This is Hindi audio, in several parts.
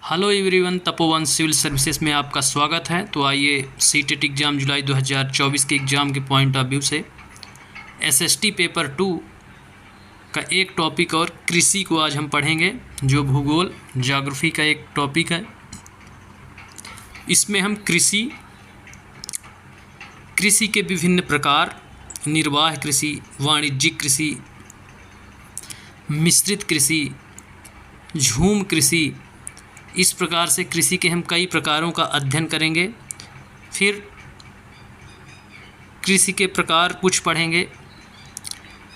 Hello everyone, Tapovan civil services में आपका स्वागत है। तो आइए सीटेट एग्ज़ाम जुलाई 2024 के एग्ज़ाम के पॉइंट ऑफ व्यू से एसएसटी पेपर 2 का एक टॉपिक और कृषि को आज हम पढ़ेंगे, जो भूगोल ज्योग्राफी का एक टॉपिक है। इसमें हम कृषि के विभिन्न प्रकार, निर्वाह कृषि, वाणिज्यिक कृषि, मिश्रित कृषि, झूम कृषि, इस प्रकार से कृषि के हम कई प्रकारों का अध्ययन करेंगे। फिर कृषि के प्रकार कुछ पढ़ेंगे,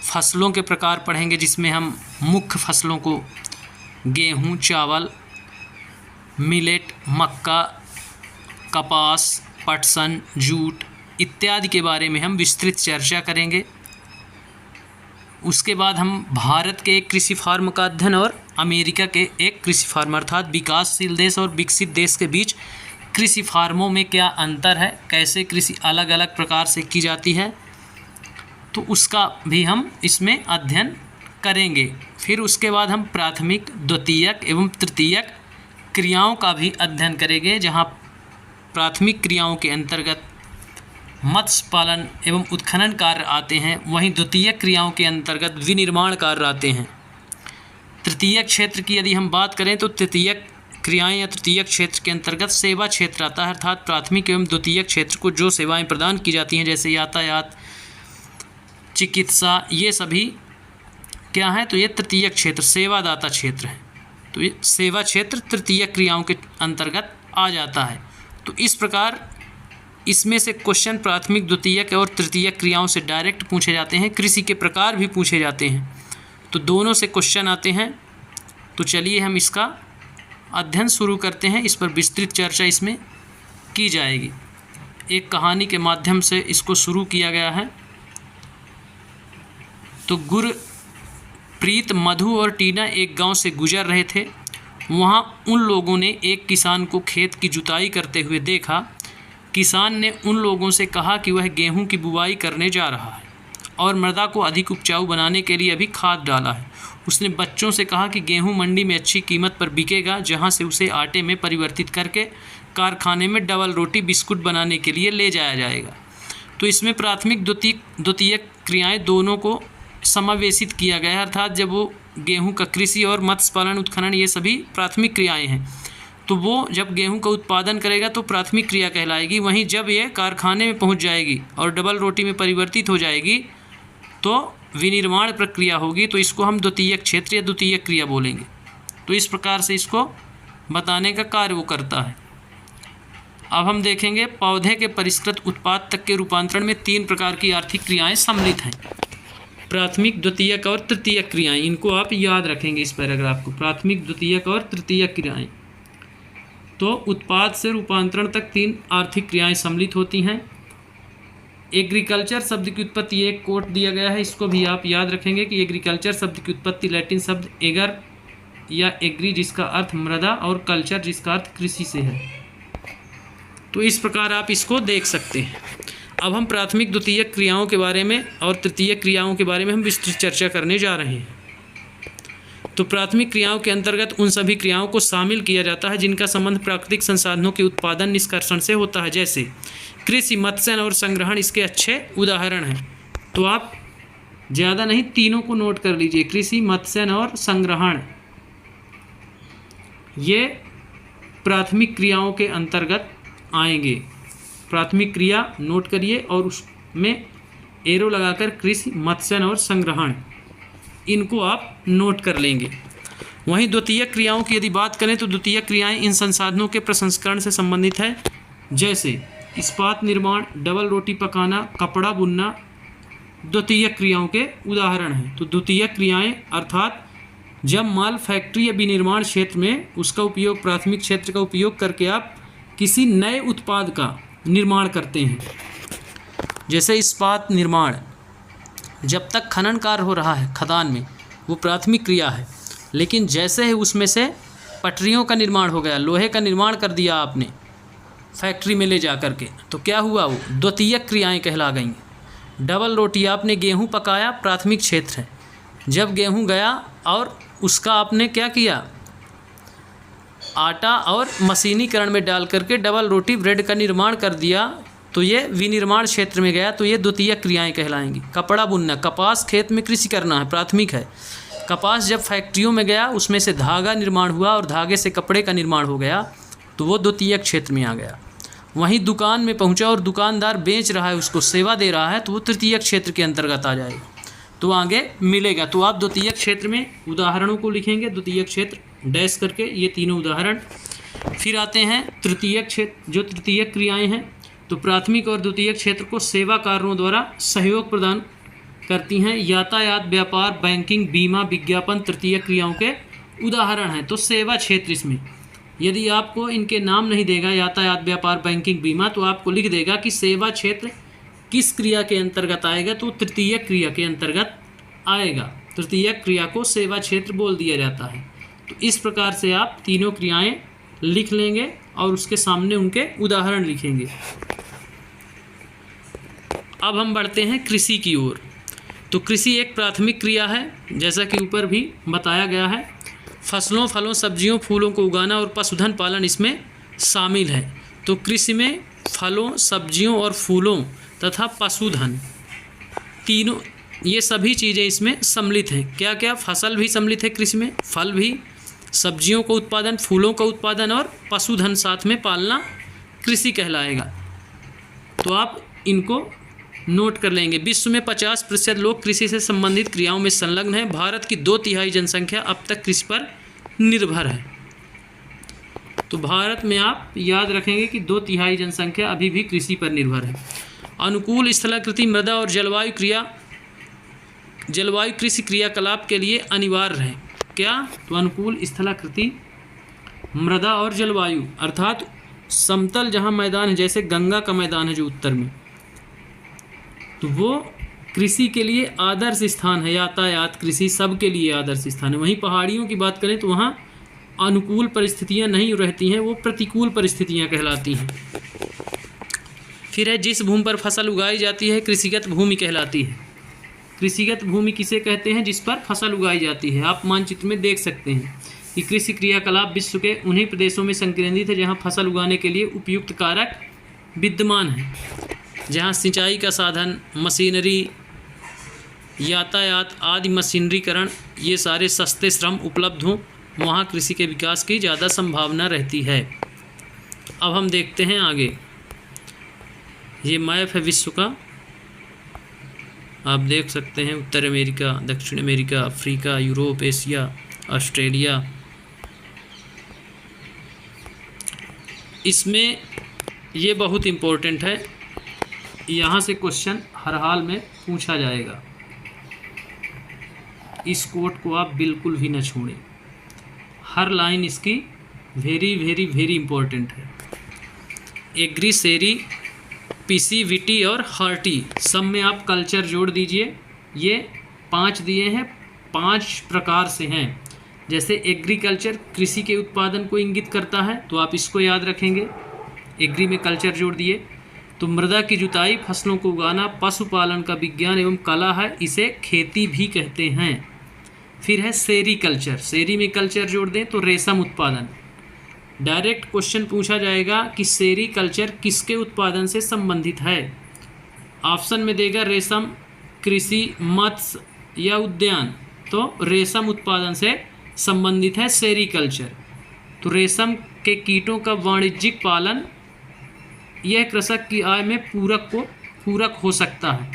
फसलों के प्रकार पढ़ेंगे, जिसमें हम मुख्य फसलों को गेहूं, चावल, मिलेट, मक्का, कपास, पटसन, जूट इत्यादि के बारे में हम विस्तृत चर्चा करेंगे। उसके बाद हम भारत के एक कृषि फार्म का अध्ययन और अमेरिका के एक कृषि फार्म अर्थात विकासशील देश और विकसित देश के बीच कृषि फार्मों में क्या अंतर है, कैसे कृषि अलग अलग प्रकार से की जाती है, तो उसका भी हम इसमें अध्ययन करेंगे। फिर उसके बाद हम प्राथमिक, द्वितीयक एवं तृतीयक क्रियाओं का भी अध्ययन करेंगे, जहाँ प्राथमिक क्रियाओं के अंतर्गत मत्स्य पालन एवं उत्खनन कार्य आते हैं, वहीं द्वितीयक क्रियाओं के अंतर्गत विनिर्माण कार्य आते हैं। तृतीयक क्षेत्र की यदि हम बात करें तो तृतीयक क्रियाएं या तृतीयक क्षेत्र के अंतर्गत सेवा क्षेत्र आता है, अर्थात प्राथमिक एवं द्वितीयक क्षेत्र को जो सेवाएं प्रदान की जाती हैं, जैसे यातायात, चिकित्सा, ये सभी क्या है, तो ये तृतीयक क्षेत्र, सेवादाता क्षेत्र है। तो ये सेवा क्षेत्र तृतीयक क्रियाओं के अंतर्गत आ जाता है। तो इस प्रकार इसमें से क्वेश्चन प्राथमिक, द्वितीयक और तृतीयक क्रियाओं से डायरेक्ट पूछे जाते हैं। कृषि के प्रकार भी पूछे जाते हैं, तो दोनों से क्वेश्चन आते हैं। तो चलिए हम इसका अध्ययन शुरू करते हैं। इस पर विस्तृत चर्चा इसमें की जाएगी। एक कहानी के माध्यम से इसको शुरू किया गया है। तो गुरप्रीत, मधु और टीना एक गांव से गुजर रहे थे। वहां उन लोगों ने एक किसान को खेत की जुताई करते हुए देखा। किसान ने उन लोगों से कहा कि वह गेहूं की बुवाई करने जा रहा है और मृदा को अधिक उपजाऊ बनाने के लिए अभी खाद डाला है। उसने बच्चों से कहा कि गेहूं मंडी में अच्छी कीमत पर बिकेगा, जहां से उसे आटे में परिवर्तित करके कारखाने में डबल रोटी, बिस्कुट बनाने के लिए ले जाया जाएगा। तो इसमें प्राथमिक, द्वितीयक क्रियाएँ दोनों को समावेशित किया गया है, अर्थात जब वो गेहूँ का कृषि और मत्स्य पालन, उत्खनन, ये सभी प्राथमिक क्रियाएँ हैं। तो वो जब गेहूं का उत्पादन करेगा तो प्राथमिक क्रिया कहलाएगी। वहीं जब ये कारखाने में पहुंच जाएगी और डबल रोटी में परिवर्तित हो जाएगी तो विनिर्माण प्रक्रिया होगी, तो इसको हम द्वितीयक क्षेत्र या द्वितीयक क्रिया बोलेंगे। तो इस प्रकार से इसको बताने का कार्य वो करता है। अब हम देखेंगे पौधे के परिष्कृत उत्पाद तक के रूपांतरण में 3 प्रकार की आर्थिक क्रियाएँ सम्मिलित हैं। प्राथमिक, द्वितीयक और तृतीयक क्रियाएँ, इनको आप याद रखेंगे इस पैराग्राफ को। प्राथमिक, द्वितीयक और तृतीयक क्रियाएँ। तो उत्पाद से रूपांतरण तक 3 आर्थिक क्रियाएं सम्मिलित होती हैं। एग्रीकल्चर शब्द की उत्पत्ति, एक कोट दिया गया है, इसको भी आप याद रखेंगे कि एग्रीकल्चर शब्द की उत्पत्ति लैटिन शब्द एगर या एग्री, जिसका अर्थ मृदा, और कल्चर, जिसका अर्थ कृषि से है। तो इस प्रकार आप इसको देख सकते हैं। अब हम प्राथमिक, द्वितीयक क्रियाओं के बारे में और तृतीयक क्रियाओं के बारे में हम विस्तृत चर्चा करने जा रहे हैं। तो प्राथमिक क्रियाओं के अंतर्गत उन सभी क्रियाओं को शामिल किया जाता है जिनका संबंध प्राकृतिक संसाधनों के उत्पादन, निष्कर्षण से होता है, जैसे कृषि, मत्स्य और संग्रहण इसके अच्छे उदाहरण हैं। तो आप ज़्यादा नहीं, तीनों को नोट कर लीजिए, कृषि, मत्स्य और संग्रहण, ये प्राथमिक क्रियाओं के अंतर्गत आएंगे। प्राथमिक क्रिया नोट करिए और उसमें एरो लगाकर कृषि, मत्स्य और संग्रहण, इनको आप नोट कर लेंगे। वहीं द्वितीयक क्रियाओं की यदि बात करें तो द्वितीयक क्रियाएं इन संसाधनों के प्रसंस्करण से संबंधित है, जैसे इस्पात निर्माण, डबल रोटी पकाना, कपड़ा बुनना द्वितीयक क्रियाओं के उदाहरण हैं। तो द्वितीयक क्रियाएं अर्थात जब माल फैक्ट्री या विनिर्माण क्षेत्र में उसका उपयोग, प्राथमिक क्षेत्र का उपयोग करके आप किसी नए उत्पाद का निर्माण करते हैं, जैसे इस्पात निर्माण, जब तक खनन कार्य हो रहा है खदान में, वो प्राथमिक क्रिया है। लेकिन जैसे ही उसमें से पटरियों का निर्माण हो गया, लोहे का निर्माण कर दिया आपने फैक्ट्री में ले जा कर के, तो क्या हुआ, वो द्वितीयक क्रियाएं कहला गई। डबल रोटी, आपने गेहूं पकाया, प्राथमिक क्षेत्र है। जब गेहूं गया और उसका आपने क्या किया, आटा और मशीनीकरण में डाल करके डबल रोटी ब्रेड का निर्माण कर दिया तो ये विनिर्माण क्षेत्र में गया, तो ये द्वितीयक क्रियाएं कहलाएंगी। कपड़ा बुनना, कपास खेत में कृषि करना है, प्राथमिक है। कपास जब फैक्ट्रियों में गया उसमें से धागा निर्माण हुआ और धागे से कपड़े का निर्माण हो गया तो वो द्वितीयक क्षेत्र में आ गया। वहीं दुकान में पहुंचा और दुकानदार बेच रहा है, उसको सेवा दे रहा है, तो वो तृतीयक क्षेत्र के अंतर्गत आ जाएगा, तो आगे मिलेगा। तो आप द्वितीयक क्षेत्र में उदाहरणों को लिखेंगे, द्वितीयक क्षेत्र डैश करके, ये तीनों उदाहरण। फिर आते हैं तृतीयक क्षेत्र, जो तृतीयक क्रियाएं हैं, तो प्राथमिक और द्वितीयक क्षेत्र को सेवा कार्यों द्वारा सहयोग प्रदान करती हैं। यातायात, व्यापार, बैंकिंग, बीमा, विज्ञापन तृतीयक क्रियाओं के उदाहरण हैं। तो सेवा क्षेत्र, इसमें यदि आपको इनके नाम नहीं देगा, यातायात, व्यापार, बैंकिंग, बीमा, तो आपको लिख देगा कि सेवा क्षेत्र किस क्रिया के अंतर्गत आएगा, तो तृतीयक क्रिया के अंतर्गत आएगा। तृतीयक क्रिया को सेवा क्षेत्र बोल दिया जाता है। तो इस प्रकार से आप तीनों क्रियाएं लिख लेंगे और उसके सामने उनके उदाहरण लिखेंगे। अब हम बढ़ते हैं कृषि की ओर। तो कृषि एक प्राथमिक क्रिया है, जैसा कि ऊपर भी बताया गया है। फसलों, फलों, सब्जियों, फूलों को उगाना और पशुधन पालन इसमें शामिल है। तो कृषि में फलों, सब्जियों और फूलों तथा पशुधन, तीनों, ये सभी चीज़ें इसमें सम्मिलित हैं। क्या क्या? फसल भी सम्मिलित है कृषि में, फल भी, सब्जियों का उत्पादन, फूलों का उत्पादन और पशुधन साथ में पालना कृषि कहलाएगा। तो आप इनको नोट कर लेंगे। विश्व में 50% लोग कृषि से संबंधित क्रियाओं में संलग्न हैं। भारत की 2/3 जनसंख्या अब तक कृषि पर निर्भर है। तो भारत में आप याद रखेंगे कि 2/3 जनसंख्या अभी भी कृषि पर निर्भर है। अनुकूल स्थलाकृति मृदा और जलवायु कृषि क्रियाकलाप के लिए अनिवार्य है। क्या? तो अनुकूल स्थलाकृति मृदा और जलवायु, अर्थात समतल जहाँ मैदान है, जैसे गंगा का मैदान है जो उत्तर में, तो वो कृषि के लिए आदर्श स्थान है। यातायात, कृषि सब के लिए आदर्श स्थान है। वहीं पहाड़ियों की बात करें तो वहाँ अनुकूल परिस्थितियाँ नहीं रहती हैं, वो प्रतिकूल परिस्थितियाँ कहलाती हैं। फिर है जिस भूमि पर फसल उगाई जाती है कृषिगत भूमि कहलाती है। कृषिगत भूमि किसे कहते हैं? जिस पर फसल उगाई जाती है। आप मानचित्र में देख सकते हैं कि कृषि क्रियाकलाप विश्व के उन्हीं प्रदेशों में संकेंद्रित है जहाँ फसल उगाने के लिए उपयुक्त कारक विद्यमान है, जहाँ सिंचाई का साधन, मशीनरी, यातायात आदि मशीनरीकरण, ये सारे सस्ते श्रम उपलब्ध हों, वहाँ कृषि के विकास की ज़्यादा संभावना रहती है। अब हम देखते हैं आगे। ये मैप है विश्व का, आप देख सकते हैं। उत्तर अमेरिका, दक्षिण America, Africa, Europe, Asia, Australia. इसमें ये बहुत इम्पोर्टेंट है, यहाँ से क्वेश्चन हर हाल में पूछा जाएगा। इस कोट को आप बिल्कुल भी न छोड़ें, हर लाइन इसकी वेरी वेरी वेरी इम्पोर्टेंट है। एग्री, सेरी, पीसी, विटी और हार्टी, सब में आप कल्चर जोड़ दीजिए। ये 5 दिए हैं, 5 प्रकार से हैं। जैसे एग्रीकल्चर कृषि के उत्पादन को इंगित करता है, तो आप इसको याद रखेंगे। एग्री में कल्चर जोड़ दिए। तो मृदा की जुताई, फसलों को उगाना, पशुपालन का विज्ञान एवं कला है, इसे खेती भी कहते हैं। फिर है सेरीकल्चर, सेरी में कल्चर जोड़ दें तो रेशम उत्पादन। डायरेक्ट क्वेश्चन पूछा जाएगा कि सेरीकल्चर किसके उत्पादन से संबंधित है। ऑप्शन में देगा रेशम, कृषि, मत्स्य या उद्यान, तो रेशम उत्पादन से संबंधित है सेरीकल्चर। तो रेशम के कीटों का वाणिज्यिक पालन, यह कृषक की आय में पूरक हो सकता है।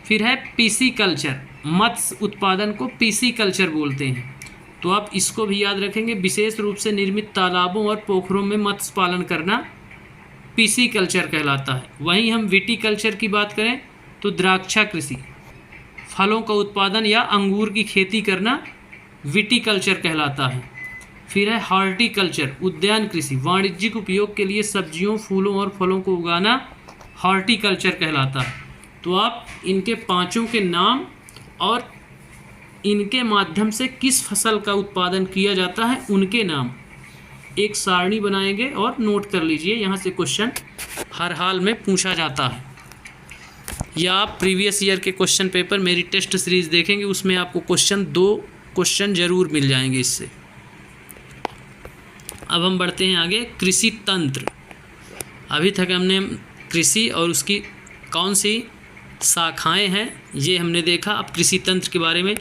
फिर है पीसी कल्चर, मत्स्य उत्पादन को पीसी कल्चर बोलते हैं, तो आप इसको भी याद रखेंगे। विशेष रूप से निर्मित तालाबों और पोखरों में मत्स्य पालन करना पीसी कल्चर कहलाता है। वहीं हम विटीकल्चर की बात करें तो द्राक्षा कृषि, फलों का उत्पादन या अंगूर की खेती करना विटीकल्चर कहलाता है। फिर है हॉर्टिकल्चर, उद्यान कृषि, वाणिज्यिक उपयोग के लिए सब्जियों, फूलों और फलों को उगाना हॉर्टिकल्चर कहलाता है। तो आप इनके पांचों के नाम और इनके माध्यम से किस फसल का उत्पादन किया जाता है उनके नाम एक सारणी बनाएंगे और नोट कर लीजिए। यहाँ से क्वेश्चन हर हाल में पूछा जाता है। या आप प्रीवियस ईयर के क्वेश्चन पेपर मेरी टेस्ट सीरीज़ देखेंगे, उसमें आपको 2 क्वेश्चन ज़रूर मिल जाएंगे इससे। अब हम बढ़ते हैं आगे। कृषि तंत्र। अभी तक हमने कृषि और उसकी कौन सी शाखाएं हैं ये हमने देखा। अब कृषि तंत्र के बारे में,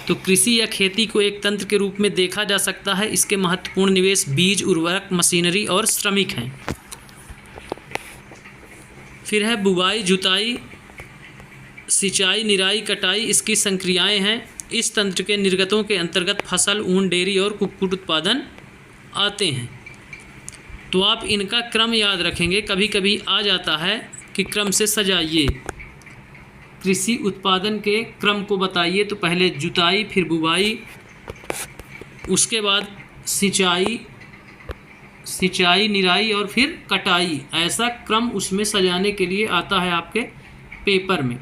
तो कृषि या खेती को एक तंत्र के रूप में देखा जा सकता है। इसके महत्वपूर्ण निवेश बीज, उर्वरक, मशीनरी और श्रमिक हैं। फिर है बुवाई, जुताई, सिंचाई, निराई, कटाई, इसकी संक्रियाएं हैं। इस तंत्र के निर्गतों के अंतर्गत फसल, ऊन, डेयरी और कुक्कुट उत्पादन आते हैं। तो आप इनका क्रम याद रखेंगे। कभी कभी आ जाता है कि क्रम से सजाइए, कृषि उत्पादन के क्रम को बताइए। तो पहले जुताई, फिर बुवाई, उसके बाद सिंचाई, निराई और फिर कटाई। ऐसा क्रम उसमें सजाने के लिए आता है आपके पेपर में।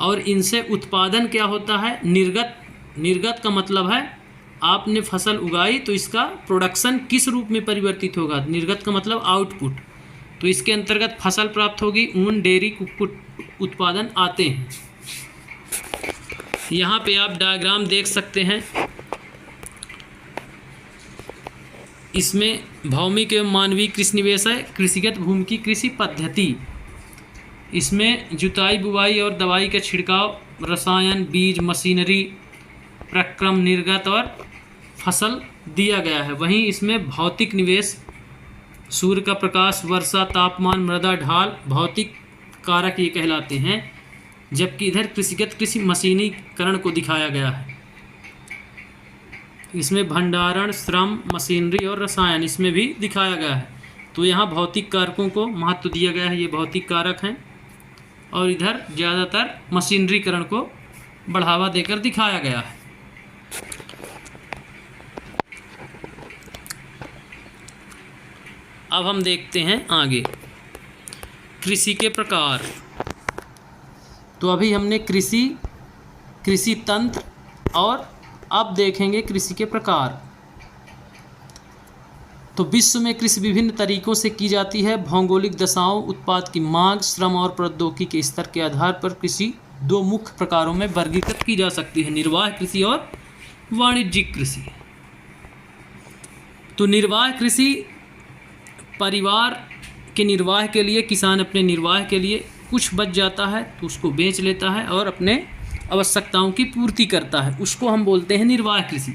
और इनसे उत्पादन क्या होता है? निर्गत का मतलब है आपने फसल उगाई तो इसका प्रोडक्शन किस रूप में परिवर्तित होगा। निर्गत का मतलब आउटपुट। तो इसके अंतर्गत फसल प्राप्त होगी, ऊन, डेयरी, कुक्कुट उत्पादन आते हैं। यहाँ पे आप डायग्राम देख सकते हैं। इसमें भौमिक एवं मानवीय कृषि निवेश है। कृषिगत भूमि की कृषि पद्धति, इसमें जुताई, बुवाई और दवाई का छिड़काव, रसायन, बीज, मशीनरी, प्रक्रम, निर्गत और फसल दिया गया है। वहीं इसमें भौतिक निवेश, सूर्य का प्रकाश, वर्षा, तापमान, मृदा ढाल, भौतिक कारक ये कहलाते हैं। जबकि इधर कृषिगत कृषि मशीनीकरण को दिखाया गया है। इसमें भंडारण, श्रम, मशीनरी और रसायन इसमें भी दिखाया गया है। तो यहाँ भौतिक कारकों को महत्व दिया गया है, ये भौतिक कारक हैं। और इधर ज़्यादातर मशीनरीकरण को बढ़ावा देकर दिखाया गया है। अब हम देखते हैं आगे कृषि के प्रकार। तो अभी हमने कृषि तंत्र और अब देखेंगे कृषि के प्रकार। तो विश्व में कृषि विभिन्न तरीकों से की जाती है। भौगोलिक दशाओं, उत्पाद की मांग, श्रम और प्रौद्योगिकी के स्तर के आधार पर कृषि दो मुख्य प्रकारों में वर्गीकृत की जा सकती है, निर्वाह कृषि और वाणिज्यिक कृषि। तो निर्वाह कृषि परिवार के निर्वाह के लिए, किसान अपने निर्वाह के लिए कुछ बच जाता है तो उसको बेच लेता है और अपने आवश्यकताओं की पूर्ति करता है। उसको हम बोलते हैं निर्वाह कृषि।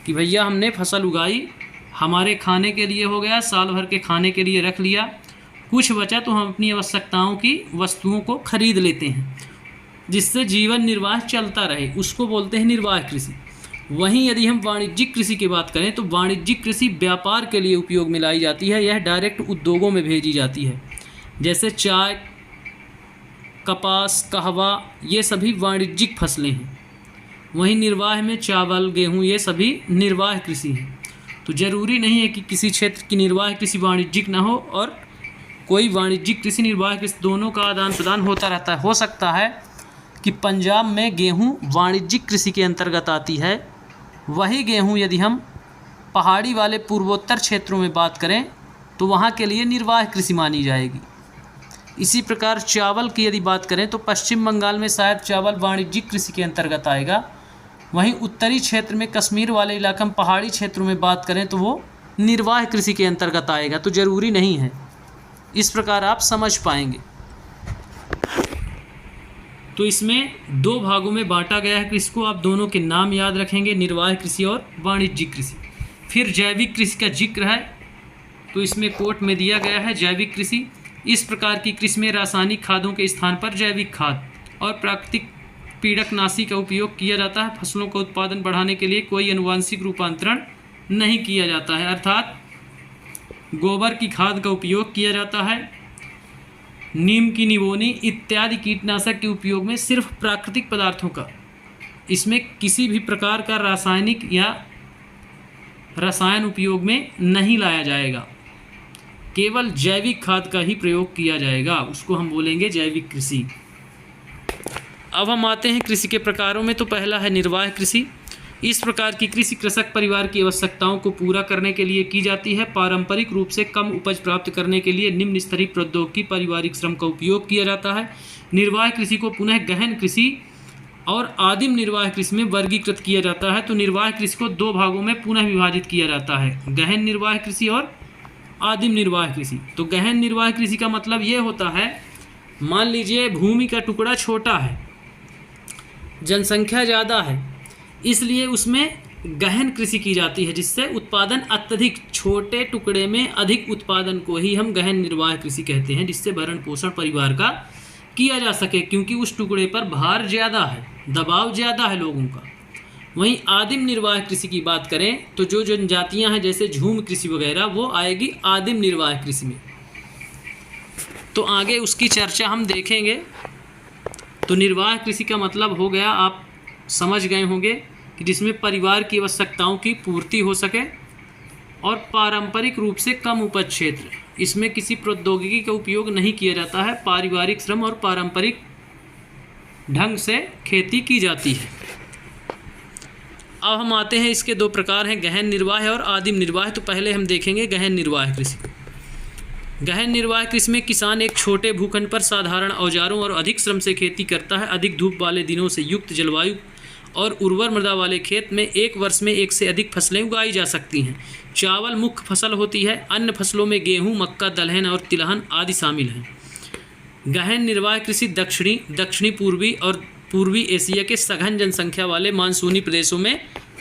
कि भैया हमने फसल उगाई, हमारे खाने के लिए हो गया, साल भर के खाने के लिए रख लिया, कुछ बचा तो हम अपनी आवश्यकताओं की वस्तुओं को खरीद लेते हैं जिससे जीवन निर्वाह चलता रहे, उसको बोलते हैं निर्वाह कृषि। वहीं यदि हम वाणिज्यिक कृषि की बात करें तो वाणिज्यिक कृषि व्यापार के लिए उपयोग में लाई जाती है। यह डायरेक्ट उद्योगों में भेजी जाती है, जैसे चाय, कपास, कहवा, ये सभी वाणिज्यिक फसलें हैं। वहीं निर्वाह में चावल, गेहूँ ये सभी निर्वाह कृषि हैं। तो ज़रूरी नहीं है कि किसी क्षेत्र की निर्वाह कृषि वाणिज्यिक ना हो और कोई वाणिज्यिक कृषि, निर्वाह कृषि दोनों का आदान प्रदान होता रहता है। हो सकता है कि पंजाब में गेहूँ वाणिज्यिक कृषि के अंतर्गत आती है, वही गेहूँ यदि हम पहाड़ी वाले पूर्वोत्तर क्षेत्रों में बात करें तो वहाँ के लिए निर्वाह कृषि मानी जाएगी। इसी प्रकार चावल की यदि बात करें तो पश्चिम बंगाल में शायद चावल वाणिज्यिक कृषि के अंतर्गत आएगा। वहीं उत्तरी क्षेत्र में, कश्मीर वाले इलाके में, पहाड़ी क्षेत्रों में बात करें तो वो निर्वाह कृषि के अंतर्गत आएगा। तो ज़रूरी नहीं है, इस प्रकार आप समझ पाएंगे। तो इसमें दो भागों में बांटा गया है कृषि को। आप दोनों के नाम याद रखेंगे, निर्वाह कृषि और वाणिज्यिक कृषि। फिर जैविक कृषि का जिक्र है, तो इसमें कोट में दिया गया है जैविक कृषि। इस प्रकार की कृषि में रासायनिक खादों के स्थान पर जैविक खाद और प्राकृतिक पीड़कनाशी का उपयोग किया जाता है। फसलों का उत्पादन बढ़ाने के लिए कोई आनुवांशिक रूपांतरण नहीं किया जाता है, अर्थात गोबर की खाद का उपयोग किया जाता है। नीम की निबोनी इत्यादि कीटनाशक के उपयोग में सिर्फ प्राकृतिक पदार्थों का, इसमें किसी भी प्रकार का रासायनिक या रसायन उपयोग में नहीं लाया जाएगा। केवल जैविक खाद का ही प्रयोग किया जाएगा, उसको हम बोलेंगे जैविक कृषि। अब हम आते हैं कृषि के प्रकारों में। तो पहला है निर्वाह कृषि। इस प्रकार की कृषि कृषक परिवार की आवश्यकताओं को पूरा करने के लिए की जाती है। पारंपरिक रूप से कम उपज प्राप्त करने के लिए निम्न स्तरीय प्रौद्योगिकी, पारिवारिक श्रम का उपयोग किया जाता है। निर्वाह कृषि को पुनः गहन कृषि और आदिम निर्वाह कृषि में वर्गीकृत किया जाता है। तो निर्वाह कृषि को दो भागों में पुनः विभाजित किया जाता है, गहन निर्वाह कृषि और आदिम निर्वाह कृषि। तो गहन निर्वाह कृषि का मतलब ये होता है, मान लीजिए भूमि का टुकड़ा छोटा है, जनसंख्या ज़्यादा है, इसलिए उसमें गहन कृषि की जाती है, जिससे उत्पादन अत्यधिक, छोटे टुकड़े में अधिक उत्पादन को ही हम गहन निर्वाह कृषि कहते हैं, जिससे भरण पोषण परिवार का किया जा सके, क्योंकि उस टुकड़े पर भार ज़्यादा है, दबाव ज़्यादा है लोगों का। वहीं आदिम निर्वाह कृषि की बात करें तो जो जनजातियां हैं जैसे झूम कृषि वगैरह, वो आएगी आदिम निर्वाह कृषि में। तो आगे उसकी चर्चा हम देखेंगे। तो निर्वाह कृषि का मतलब हो गया, आप समझ गए होंगे कि जिसमें परिवार की आवश्यकताओं की पूर्ति हो सके और पारंपरिक रूप से कम उपज क्षेत्र, इसमें किसी प्रौद्योगिकी का उपयोग नहीं किया जाता है, पारिवारिक श्रम और पारंपरिक ढंग से खेती की जाती है। अब हम आते हैं, इसके दो प्रकार हैं, गहन निर्वाह और आदिम निर्वाह। तो पहले हम देखेंगे गहन निर्वाह कृषि। गहन निर्वाह कृषि में किसान एक छोटे भूखंड पर साधारण औजारों और अधिक श्रम से खेती करता है। अधिक धूप वाले दिनों से युक्त जलवायु और उर्वर मृदा वाले खेत में एक वर्ष में एक से अधिक फसलें उगाई जा सकती हैं। चावल मुख्य फसल होती है, अन्य फसलों में गेहूँ, मक्का, दलहन और तिलहन आदि शामिल हैं। गहन निर्वाह कृषि दक्षिणी पूर्वी और पूर्वी एशिया के सघन जनसंख्या वाले मानसूनी प्रदेशों में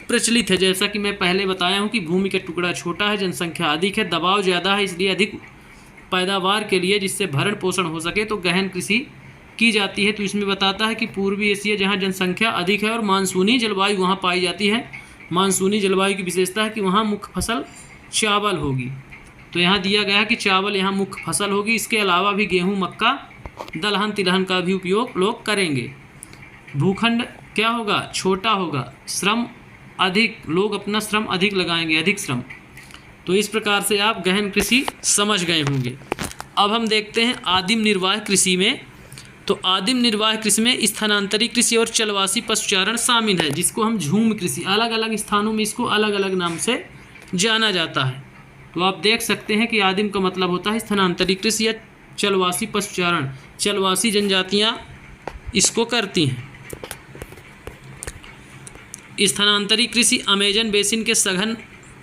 प्रचलित है। जैसा कि मैं पहले बताया हूँ कि भूमि का टुकड़ा छोटा है, जनसंख्या अधिक है, दबाव ज़्यादा है, इसलिए अधिक पैदावार के लिए, जिससे भरण पोषण हो सके, तो गहन कृषि की जाती है। तो इसमें बताता है कि पूर्वी एशिया जहाँ जनसंख्या अधिक है और मानसूनी जलवायु वहाँ पाई जाती है। मानसूनी जलवायु की विशेषता है कि वहाँ मुख्य फसल चावल होगी। तो यहाँ दिया गया है कि चावल यहाँ मुख्य फसल होगी। इसके अलावा भी गेहूँ, मक्का, दलहन, तिलहन का भी उपयोग लोग करेंगे। भूखंड क्या होगा? छोटा होगा। श्रम अधिक, लोग अपना श्रम अधिक लगाएंगे, अधिक श्रम। तो इस प्रकार से आप गहन कृषि समझ गए होंगे। अब हम देखते हैं आदिम निर्वाह कृषि में। तो आदिम निर्वाह कृषि में स्थानांतरी कृषि और चलवासी पशुचारण शामिल है, जिसको हम झूम कृषि, अलग अलग स्थानों में इसको अलग अलग नाम से जाना जाता है। तो आप देख सकते हैं कि आदिम का मतलब होता है स्थानांतरी कृषि या चलवासी पशुचारण। चलवासी जनजातियाँ इसको करती हैं। स्थानांतरी कृषि अमेजन बेसिन के सघन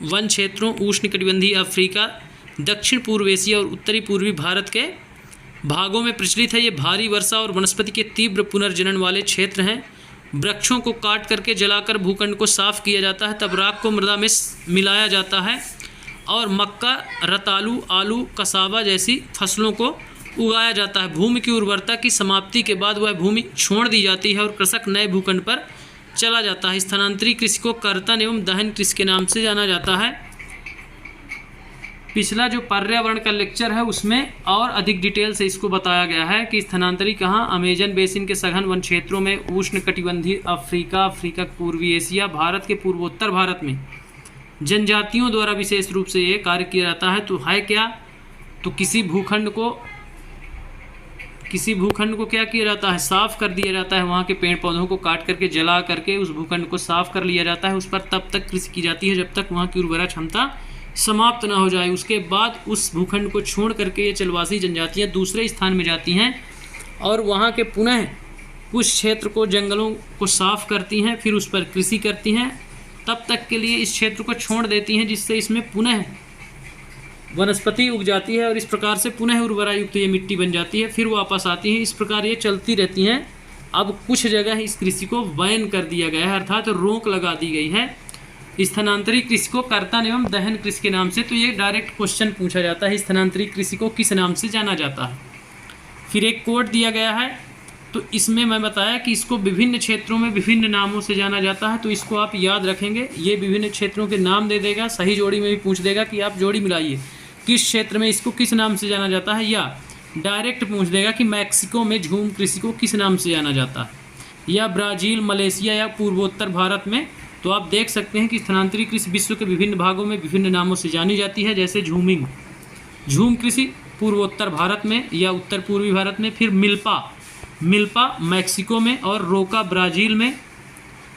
वन क्षेत्रों, उष्णकटिबंधीय अफ्रीका, दक्षिण पूर्व एशिया और उत्तरी पूर्वी भारत के भागों में प्रचलित है। ये भारी वर्षा और वनस्पति के तीव्र पुनर्जनन वाले क्षेत्र हैं। वृक्षों को काट करके जलाकर भूखंड को साफ किया जाता है, तब राख को मृदा में मिलाया जाता है और मक्का, रतालू, आलू, कसावा जैसी फसलों को उगाया जाता है। भूमि की उर्वरता की समाप्ति के बाद वह भूमि छोड़ दी जाती है और कृषक नए भूखंड पर चला जाता है। स्थानांतरी कृषि को कर्तन एवं दहन कृषि के नाम से जाना जाता है। पिछला जो पर्यावरण का लेक्चर है उसमें और अधिक डिटेल से इसको बताया गया है कि स्थानांतरी कहाँ, अमेजन बेसिन के सघन वन क्षेत्रों में, उष्णकटिबंधीय अफ्रीका, अफ्रीका पूर्वी एशिया, भारत के पूर्वोत्तर भारत में जनजातियों द्वारा विशेष रूप से ये कार्य किया जाता है। तो है क्या? तो किसी भूखंड को क्या किया जाता है? साफ कर दिया जाता है। वहाँ के पेड़ पौधों को काट करके, जला करके उस भूखंड को साफ कर लिया जाता है। उस पर तब तक कृषि की जाती है जब तक वहाँ की उर्वरा क्षमता समाप्त ना हो जाए। उसके बाद उस भूखंड को छोड़ करके ये चलवासी जनजातियाँ दूसरे स्थान में जाती हैं और वहाँ के पुनः कुछ क्षेत्र को, जंगलों को साफ करती हैं, फिर उस पर कृषि करती हैं। तब तक के लिए इस क्षेत्र को छोड़ देती हैं, जिससे इसमें पुनः वनस्पति उग जाती है और इस प्रकार से पुनः उर्वरा युक्त ये मिट्टी बन जाती है, फिर वापस आती है। इस प्रकार ये चलती रहती हैं। अब कुछ जगह इस कृषि को बैन कर दिया गया है, अर्थात रोक लगा दी गई है स्थानांतरी कृषि को कर्तन एवं दहन कृषि के नाम से। तो ये डायरेक्ट क्वेश्चन पूछा जाता है, स्थानांतरी कृषि को किस नाम से जाना जाता है। फिर एक कोड दिया गया है, तो इसमें मैं बताया कि इसको विभिन्न क्षेत्रों में विभिन्न नामों से जाना जाता है। तो इसको आप याद रखेंगे। ये विभिन्न क्षेत्रों के नाम दे देगा, सही जोड़ी में भी पूछ देगा कि आप जोड़ी मिलाइए, किस क्षेत्र में इसको किस नाम से जाना जाता है, या डायरेक्ट पूछ देगा कि मैक्सिको में झूम कृषि को किस नाम से जाना जाता है, या ब्राज़ील, मलेशिया या पूर्वोत्तर भारत में। तो आप देख सकते हैं कि स्थानांतरी कृषि विश्व के विभिन्न भागों में विभिन्न नामों से जानी जाती है, जैसे झूम कृषि पूर्वोत्तर भारत में या उत्तर पूर्वी भारत में, फिर मिल्पा मैक्सिको में, और रोका ब्राज़ील में,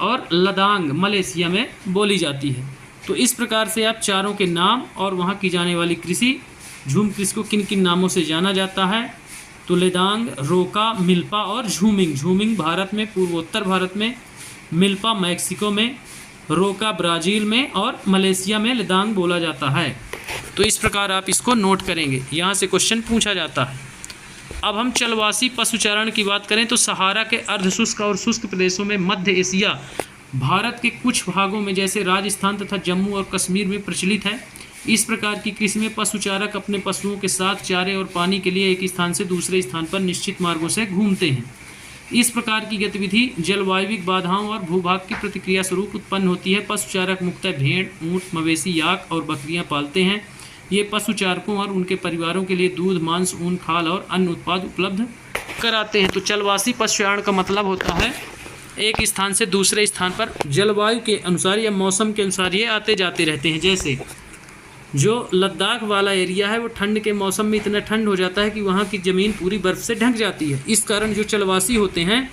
और लदांग मलेशिया में बोली जाती है। तो इस प्रकार से आप चारों के नाम और वहाँ की जाने वाली कृषि, झूम कृषि को किन किन नामों से जाना जाता है, तो लेदांग, रोका, मिल्पा और झूमिंग। झूमिंग भारत में, पूर्वोत्तर भारत में, मिल्पा मैक्सिको में, रोका ब्राज़ील में और मलेशिया में लेदांग बोला जाता है। तो इस प्रकार आप इसको नोट करेंगे, यहाँ से क्वेश्चन पूछा जाता है। अब हम चलवासी पशुचारण की बात करें तो सहारा के अर्धशुष्क और शुष्क प्रदेशों में, मध्य एशिया, भारत के कुछ भागों में जैसे राजस्थान तथा जम्मू और कश्मीर में प्रचलित है। इस प्रकार की कृषि में पशुचारक अपने पशुओं के साथ चारे और पानी के लिए एक स्थान से दूसरे स्थान पर निश्चित मार्गों से घूमते हैं। इस प्रकार की गतिविधि जलवायविक बाधाओं और भूभाग की प्रतिक्रिया स्वरूप उत्पन्न होती है। पशुचारक मुख्यतः भेड़, ऊँट, मवेशी, याक और बकरियां पालते हैं। ये पशुचारकों और उनके परिवारों के लिए दूध, मांस, ऊन, खाल और अन्य उत्पाद उपलब्ध कराते हैं। तो चलवासी पशुचारण का मतलब होता है एक स्थान से दूसरे स्थान पर जलवायु के अनुसार या मौसम के अनुसार ये आते जाते रहते हैं। जैसे जो लद्दाख वाला एरिया है वो ठंड के मौसम में इतना ठंड हो जाता है कि वहाँ की ज़मीन पूरी बर्फ़ से ढक जाती है। इस कारण जो चलवासी होते हैं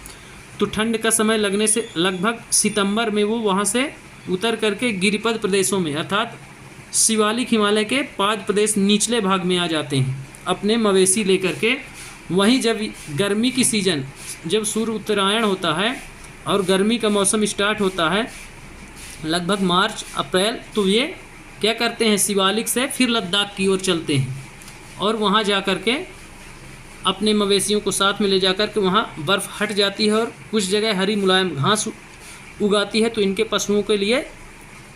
तो ठंड का समय लगने से लगभग सितंबर में वो वहाँ से उतर करके गिरिपद प्रदेशों में अर्थात शिवालिक हिमालय के पाद प्रदेश निचले भाग में आ जाते हैं अपने मवेशी लेकर के। वहीं जब गर्मी की सीज़न, जब सूर्य उत्तरायण होता है और गर्मी का मौसम स्टार्ट होता है लगभग मार्च अप्रैल, तो ये क्या करते हैं, शिवालिक से फिर लद्दाख की ओर चलते हैं और वहाँ जा कर के अपने मवेशियों को साथ में ले जा कर के वहाँ बर्फ़ हट जाती है और कुछ जगह हरी मुलायम घास उगाती है। तो इनके पशुओं के लिए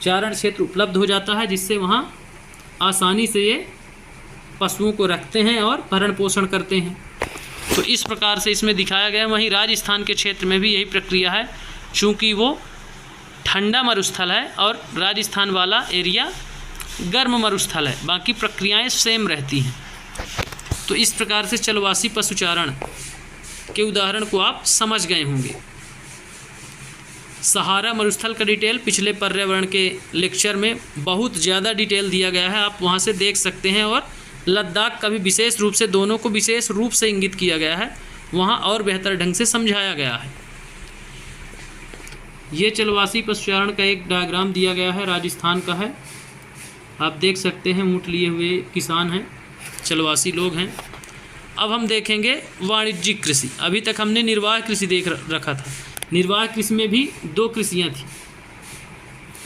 चारण क्षेत्र उपलब्ध हो जाता है, जिससे वहाँ आसानी से ये पशुओं को रखते हैं और भरण पोषण करते हैं। तो इस प्रकार से इसमें दिखाया गया। वहीं राजस्थान के क्षेत्र में भी यही प्रक्रिया है, चूँकि वो ठंडा मरुस्थल है और राजस्थान वाला एरिया गर्म मरुस्थल है, बाकी प्रक्रियाएं सेम रहती हैं। तो इस प्रकार से चलवासी पशुचारण के उदाहरण को आप समझ गए होंगे। सहारा मरुस्थल का डिटेल पिछले पर्यावरण के लेक्चर में बहुत ज़्यादा डिटेल दिया गया है, आप वहां से देख सकते हैं। और लद्दाख का भी विशेष रूप से, दोनों को विशेष रूप से इंगित किया गया है, वहाँ और बेहतर ढंग से समझाया गया है। ये चलवासी पशुचारण का एक डायग्राम दिया गया है, राजस्थान का है, आप देख सकते हैं। ऊँट लिए हुए किसान हैं, चलवासी लोग हैं। अब हम देखेंगे वाणिज्यिक कृषि। अभी तक हमने निर्वाह कृषि देख रखा था। निर्वाह कृषि में भी दो कृषियाँ थी,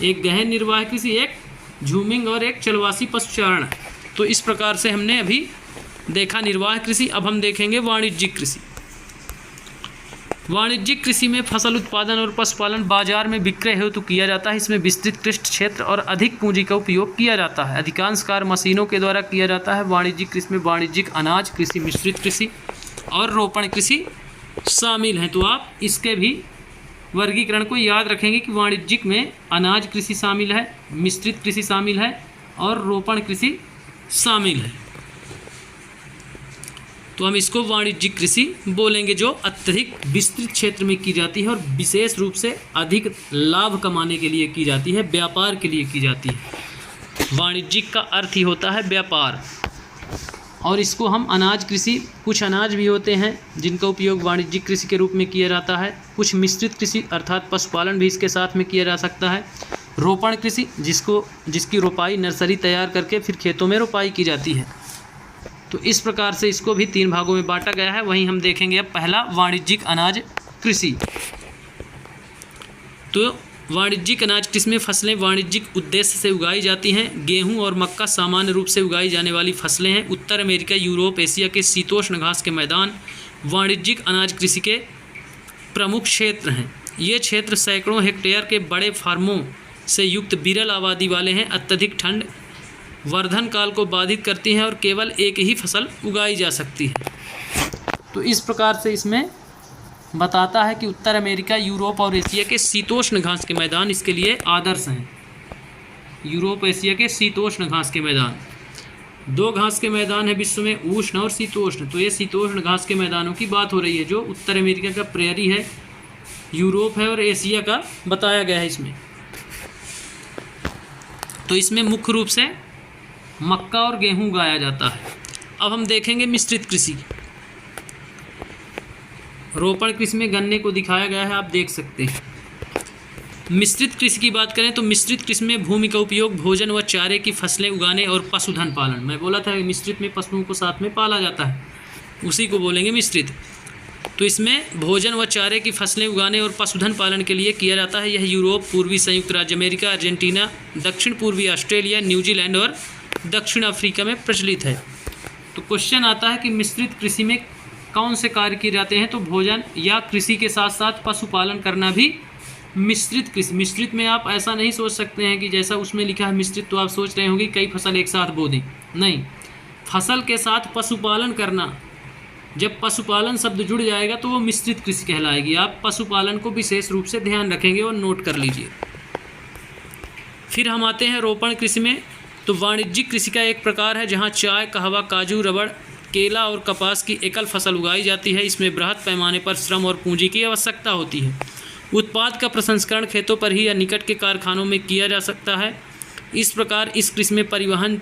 एक गहन निर्वाह कृषि, एक झूमिंग और एक चलवासी पशुचारण। तो इस प्रकार से हमने अभी देखा निर्वाह कृषि। अब हम देखेंगे वाणिज्यिक कृषि। वाणिज्यिक कृषि में फसल उत्पादन और पशुपालन बाजार में विक्रय हेतु किया जाता है। इसमें विस्तृत कृषि क्षेत्र और अधिक पूंजी का उपयोग किया जाता है। अधिकांश कार्य मशीनों के द्वारा किया जाता है। वाणिज्यिक कृषि में वाणिज्यिक अनाज कृषि, मिश्रित कृषि और रोपण कृषि शामिल हैं। तो आप इसके भी वर्गीकरण को याद रखेंगे कि वाणिज्यिक में अनाज कृषि शामिल है, मिश्रित कृषि शामिल है और रोपण कृषि शामिल है। तो हम इसको वाणिज्यिक कृषि बोलेंगे, जो अत्यधिक विस्तृत क्षेत्र में की जाती है और विशेष रूप से अधिक लाभ कमाने के लिए की जाती है, व्यापार के लिए की जाती है। वाणिज्यिक का अर्थ ही होता है व्यापार। और इसको हम अनाज कृषि, कुछ अनाज भी होते हैं जिनका उपयोग वाणिज्यिक कृषि के रूप में किया जाता है। कुछ मिश्रित कृषि अर्थात पशुपालन भी इसके साथ में किया जा सकता है। रोपण कृषि, जिसकी रोपाई नर्सरी तैयार करके फिर खेतों में रोपाई की जाती है। तो इस प्रकार से इसको भी 3 भागों में बांटा गया है। वहीं हम देखेंगे अब पहला वाणिज्यिक अनाज कृषि। तो वाणिज्यिक अनाज कृषि में फसलें वाणिज्यिक उद्देश्य से उगाई जाती हैं। गेहूं और मक्का सामान्य रूप से उगाई जाने वाली फसलें हैं। उत्तर अमेरिका, यूरोप, एशिया के शीतोष्ण घास के मैदान वाणिज्यिक अनाज कृषि के प्रमुख क्षेत्र हैं। ये क्षेत्र सैकड़ों हेक्टेयर के बड़े फार्मों से युक्त विरल आबादी वाले हैं। अत्यधिक ठंड वर्धन काल को बाधित करती हैं और केवल एक ही फसल उगाई जा सकती है। तो इस प्रकार से इसमें बताता है कि उत्तर अमेरिका, यूरोप और एशिया के शीतोष्ण घास के मैदान इसके लिए आदर्श हैं। यूरोप, एशिया के शीतोष्ण घास के मैदान, 2 घास के मैदान है विश्व में, उष्ण और शीतोष्ण। तो ये शीतोष्ण घास के मैदानों की बात हो रही है, जो उत्तर अमेरिका का प्रेयरी है, यूरोप है और एशिया का बताया गया है इसमें। तो इसमें मुख्य रूप से मक्का और गेहूं उगाया जाता है। अब हम देखेंगे मिश्रित कृषि। रोपण कृषि में गन्ने को दिखाया गया है, आप देख सकते हैं। मिश्रित कृषि की बात करें तो मिश्रित कृषि में भूमि का उपयोग भोजन व चारे की फसलें उगाने और पशुधन पालन, मैं बोला था मिश्रित में पशुओं को साथ में पाला जाता है, उसी को बोलेंगे मिश्रित। तो इसमें भोजन व चारे की फसलें उगाने और पशुधन पालन के लिए किया जाता है। यह यूरोप, पूर्वी संयुक्त राज्य अमेरिका, अर्जेंटीना, दक्षिण पूर्वी ऑस्ट्रेलिया, न्यूजीलैंड और दक्षिण अफ्रीका में प्रचलित है। तो क्वेश्चन आता है कि मिश्रित कृषि में कौन से कार्य किए जाते हैं? तो भोजन या कृषि के साथ साथ पशुपालन करना भी मिश्रित कृषि। मिश्रित में आप ऐसा नहीं सोच सकते हैं कि जैसा उसमें लिखा है मिश्रित तो आप सोच रहे होंगे कई फसल एक साथ बो दें, नहीं, फसल के साथ पशुपालन करना, जब पशुपालन शब्द जुड़ जाएगा तो वो मिश्रित कृषि कहलाएगी। आप पशुपालन को विशेष रूप से ध्यान रखेंगे और नोट कर लीजिए। फिर हम आते हैं रोपण कृषि में। तो वाणिज्यिक कृषि का एक प्रकार है जहाँ चाय, कहवा, काजू, रबड़, केला और कपास की एकल फसल उगाई जाती है। इसमें बृहद पैमाने पर श्रम और पूंजी की आवश्यकता होती है। उत्पाद का प्रसंस्करण खेतों पर ही या निकट के कारखानों में किया जा सकता है। इस प्रकार इस कृषि में परिवहन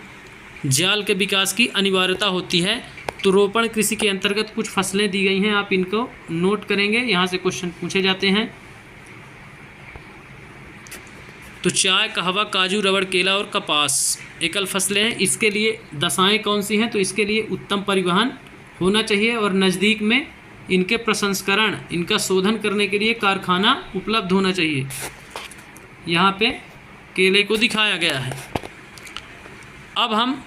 जाल के विकास की अनिवार्यता होती है। तो रोपण कृषि के अंतर्गत कुछ फसलें दी गई हैं, आप इनको नोट करेंगे, यहाँ से क्वेश्चन पूछे जाते हैं। तो चाय, कहवा, काजू, रबड़, केला और कपास एकल फसलें हैं। इसके लिए दशाएं कौन सी हैं? तो इसके लिए उत्तम परिवहन होना चाहिए और नज़दीक में इनके प्रसंस्करण, इनका शोधन करने के लिए कारखाना उपलब्ध होना चाहिए। यहाँ पे केले को दिखाया गया है। अब हम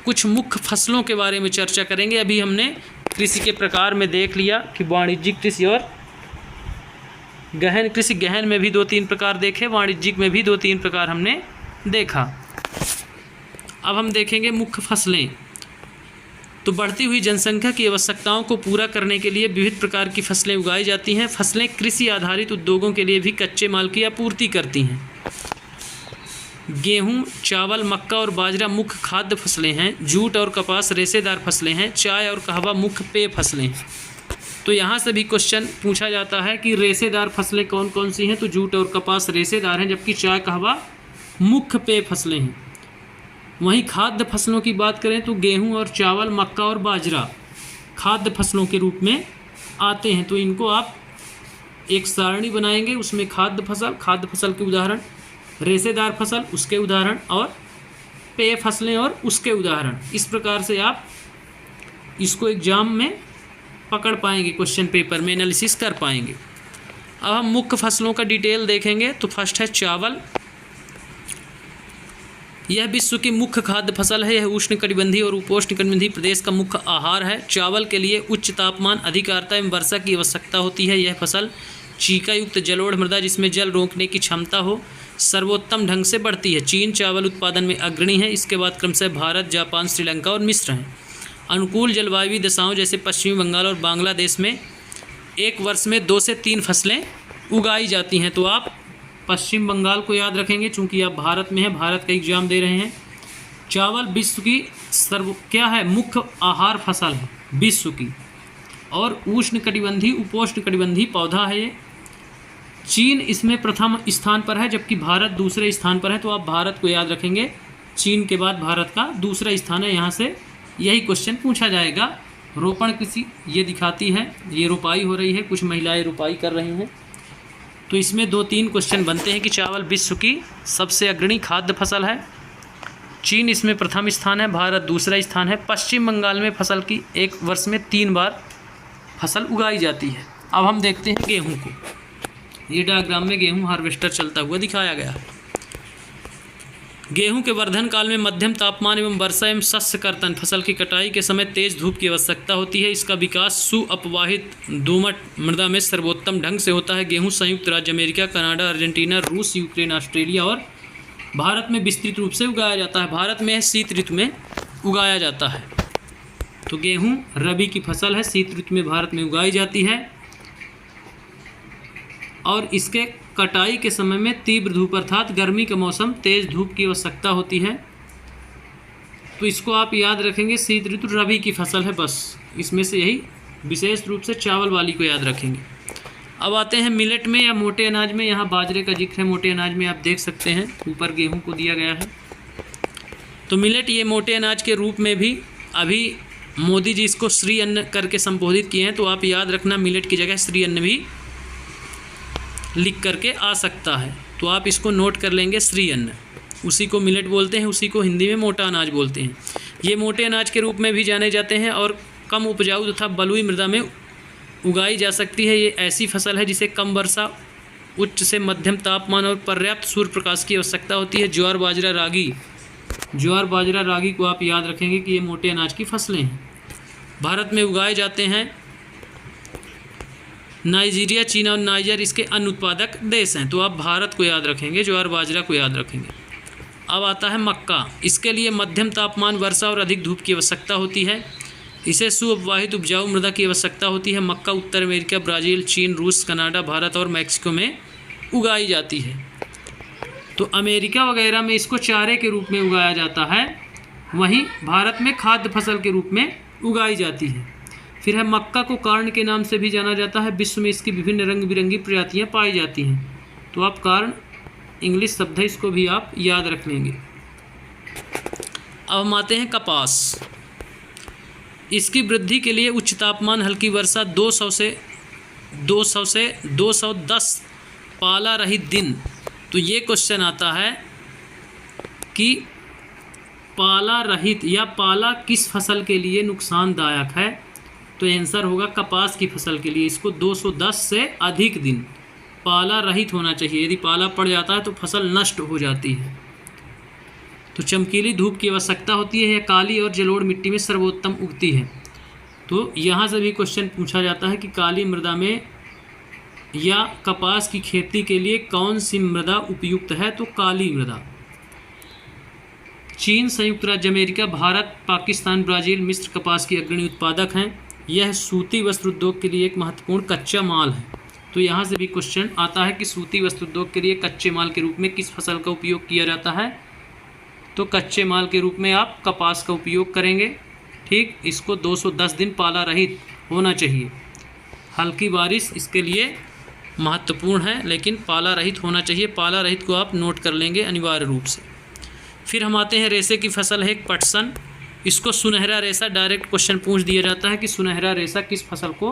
कुछ मुख्य फसलों के बारे में चर्चा करेंगे। अभी हमने कृषि के प्रकार में देख लिया कि वाणिज्यिक कृषि और गहन कृषि, गहन में भी 2-3 प्रकार देखे, वाणिज्यिक में भी 2-3 प्रकार हमने देखा। अब हम देखेंगे मुख्य फसलें। तो बढ़ती हुई जनसंख्या की आवश्यकताओं को पूरा करने के लिए विविध प्रकार की फसलें उगाई जाती हैं। फसलें कृषि आधारित उद्योगों के लिए भी कच्चे माल की आपूर्ति करती हैं। गेहूं, चावल, मक्का और बाजरा मुख्य खाद्य फसलें हैं। जूट और कपास रेशेदार फसलें हैं। चाय और कहवा मुख्य पेय फसलें हैं। तो यहाँ से भी क्वेश्चन पूछा जाता है कि रेशेदार फसलें कौन कौन सी हैं? तो जूट और कपास रेशेदार हैं, जबकि चाय, कहवा मुख्य पेय फसलें हैं। वहीं खाद्य फसलों की बात करें तो गेहूं और चावल, मक्का और बाजरा खाद्य फसलों के रूप में आते हैं। तो इनको आप एक सारणी बनाएंगे, उसमें खाद्य फसल के उदाहरण, रेशेदार फसल उसके उदाहरण और पेय फसलें और उसके उदाहरण। इस प्रकार से आप इसको एग्जाम में पकड़ पाएंगे, क्वेश्चन पेपर में एनालिसिस कर पाएंगे। अब हम मुख्य फसलों का डिटेल देखेंगे। तो फर्स्ट है चावल। यह विश्व की मुख्य खाद्य फसल है। यह उष्णकटिबंधीय और उपोष्णकटिबंधीय प्रदेश का मुख्य आहार है। चावल के लिए उच्च तापमान, अधिक आर्द्रता एवं वर्षा की आवश्यकता होती है। यह फसल चीका युक्त जलोढ़ मृदा जिसमें जल रोकने की क्षमता हो सर्वोत्तम ढंग से बढ़ती है। चीन चावल उत्पादन में अग्रणी है। इसके बाद क्रमशः भारत, जापान, श्रीलंका और मिस्र हैं। अनुकूल जलवायु दशाओं जैसे पश्चिमी बंगाल और बांग्लादेश में एक वर्ष में 2 से 3 फसलें उगाई जाती हैं। तो आप पश्चिम बंगाल को याद रखेंगे चूँकि आप भारत में हैं, भारत का एग्जाम दे रहे हैं। चावल विश्व की मुख्य आहार फसल है विश्व की, और उष्णकटिबंधीय उपोष्णकटिबंधीय पौधा है ये। चीन इसमें प्रथम स्थान पर है, जबकि भारत दूसरे स्थान पर है। तो आप भारत को याद रखेंगे, चीन के बाद भारत का दूसरा स्थान है। यहाँ से यही क्वेश्चन पूछा जाएगा। रोपण कृषि ये दिखाती है, ये रोपाई हो रही है, कुछ महिलाएं रोपाई कर रही हैं। तो इसमें 2-3 क्वेश्चन बनते हैं कि चावल विश्व की सबसे अग्रणी खाद्य फसल है, चीन इसमें प्रथम स्थान है, भारत दूसरा स्थान है। पश्चिम बंगाल में फसल की एक वर्ष में 3 बार फसल उगाई जाती है। अब हम देखते हैं गेहूं को। ये डायग्राम में गेहूं हार्वेस्टर चलता हुआ दिखाया गया है। गेहूं के वर्धन काल में मध्यम तापमान एवं वर्षा एवं शस्य कर्तन, फसल की कटाई के समय तेज धूप की आवश्यकता होती है। इसका विकास सुअपवाहित दोमट मृदा में सर्वोत्तम ढंग से होता है। गेहूं संयुक्त राज्य अमेरिका, कनाडा, अर्जेंटीना, रूस, यूक्रेन, ऑस्ट्रेलिया और भारत में विस्तृत रूप से उगाया जाता है। भारत में शीत ऋतु में उगाया जाता है। तो गेहूं रबी की फसल है, शीत ऋतु में भारत में उगाई जाती है और इसके कटाई के समय में तीव्र धूप अर्थात गर्मी का मौसम, तेज धूप की आवश्यकता होती है। तो इसको आप याद रखेंगे, शीत ऋतु रबी की फसल है, बस इसमें से यही विशेष रूप से चावल वाली को याद रखेंगे। अब आते हैं मिलेट में या मोटे अनाज में। यहाँ बाजरे का जिक्र है, मोटे अनाज में आप देख सकते हैं ऊपर गेहूं को दिया गया है। तो मिलेट ये मोटे अनाज के रूप में भी अभी मोदी जी इसको श्री अन्न करके संबोधित किए हैं। तो आप याद रखना, मिलेट की जगह श्री अन्न भी लिख करके आ सकता है। तो आप इसको नोट कर लेंगे, श्री अन्न, उसी को मिलेट बोलते हैं, उसी को हिंदी में मोटा अनाज बोलते हैं। ये मोटे अनाज के रूप में भी जाने जाते हैं और कम उपजाऊ तथा बलुई मृदा में उगाई जा सकती है। ये ऐसी फसल है जिसे कम वर्षा, उच्च से मध्यम तापमान और पर्याप्त सूर्य प्रकाश की आवश्यकता होती है। ज्वार बाजरा रागी, ज्वार बाजरा रागी को आप याद रखेंगे कि ये मोटे अनाज की फसलें हैं। भारत में उगाए जाते हैं। नाइजीरिया, चीन और नाइजर इसके अन्य उत्पादक देश हैं। तो आप भारत को याद रखेंगे, ज्वार बाजरा को याद रखेंगे। अब आता है मक्का। इसके लिए मध्यम तापमान, वर्षा और अधिक धूप की आवश्यकता होती है। इसे सुअपवाहित उपजाऊ मृदा की आवश्यकता होती है। मक्का उत्तर अमेरिका, ब्राज़ील, चीन, रूस, कनाडा, भारत और मैक्सिको में उगाई जाती है। तो अमेरिका वगैरह में इसको चारे के रूप में उगाया जाता है, वहीं भारत में खाद्य फसल के रूप में उगाई जाती है। फिर है मक्का को कारण के नाम से भी जाना जाता है। विश्व में इसकी विभिन्न रंग बिरंगी प्रजातियाँ पाई जाती हैं। तो आप कारण इंग्लिश शब्द है, इसको भी आप याद रख लेंगे। अब हम आते हैं कपास। इसकी वृद्धि के लिए उच्च तापमान, हल्की वर्षा, 200 से 210 पाला रहित दिन। तो ये क्वेश्चन आता है कि पाला रहित या पाला किस फसल के लिए नुकसानदायक है। तो आंसर होगा कपास की फसल के लिए। इसको 210 से अधिक दिन पाला रहित होना चाहिए। यदि पाला पड़ जाता है तो फसल नष्ट हो जाती है। तो चमकीली धूप की आवश्यकता होती है। यह काली और जलोढ़ मिट्टी में सर्वोत्तम उगती है। तो यहाँ से भी क्वेश्चन पूछा जाता है कि काली मृदा में या कपास की खेती के लिए कौन सी मृदा उपयुक्त है। तो काली मृदा। चीन, संयुक्त राज्य अमेरिका, भारत, पाकिस्तान, ब्राज़ील, मिस्र कपास की अग्रणी उत्पादक हैं। यह सूती वस्त्र उद्योग के लिए एक महत्वपूर्ण कच्चा माल है। तो यहाँ से भी क्वेश्चन आता है कि सूती वस्त्र उद्योग के लिए कच्चे माल के रूप में किस फसल का उपयोग किया जाता है। तो कच्चे माल के रूप में आप कपास का उपयोग करेंगे। ठीक, इसको 210 दिन पाला रहित होना चाहिए। हल्की बारिश इसके लिए महत्वपूर्ण है, लेकिन पाला रहित होना चाहिए। पाला रहित को आप नोट कर लेंगे अनिवार्य रूप से। फिर हम आते हैं रेशे की फसल है एक पटसन। इसको सुनहरा रेशा, डायरेक्ट क्वेश्चन पूछ दिया जाता है कि सुनहरा रेशा किस फसल को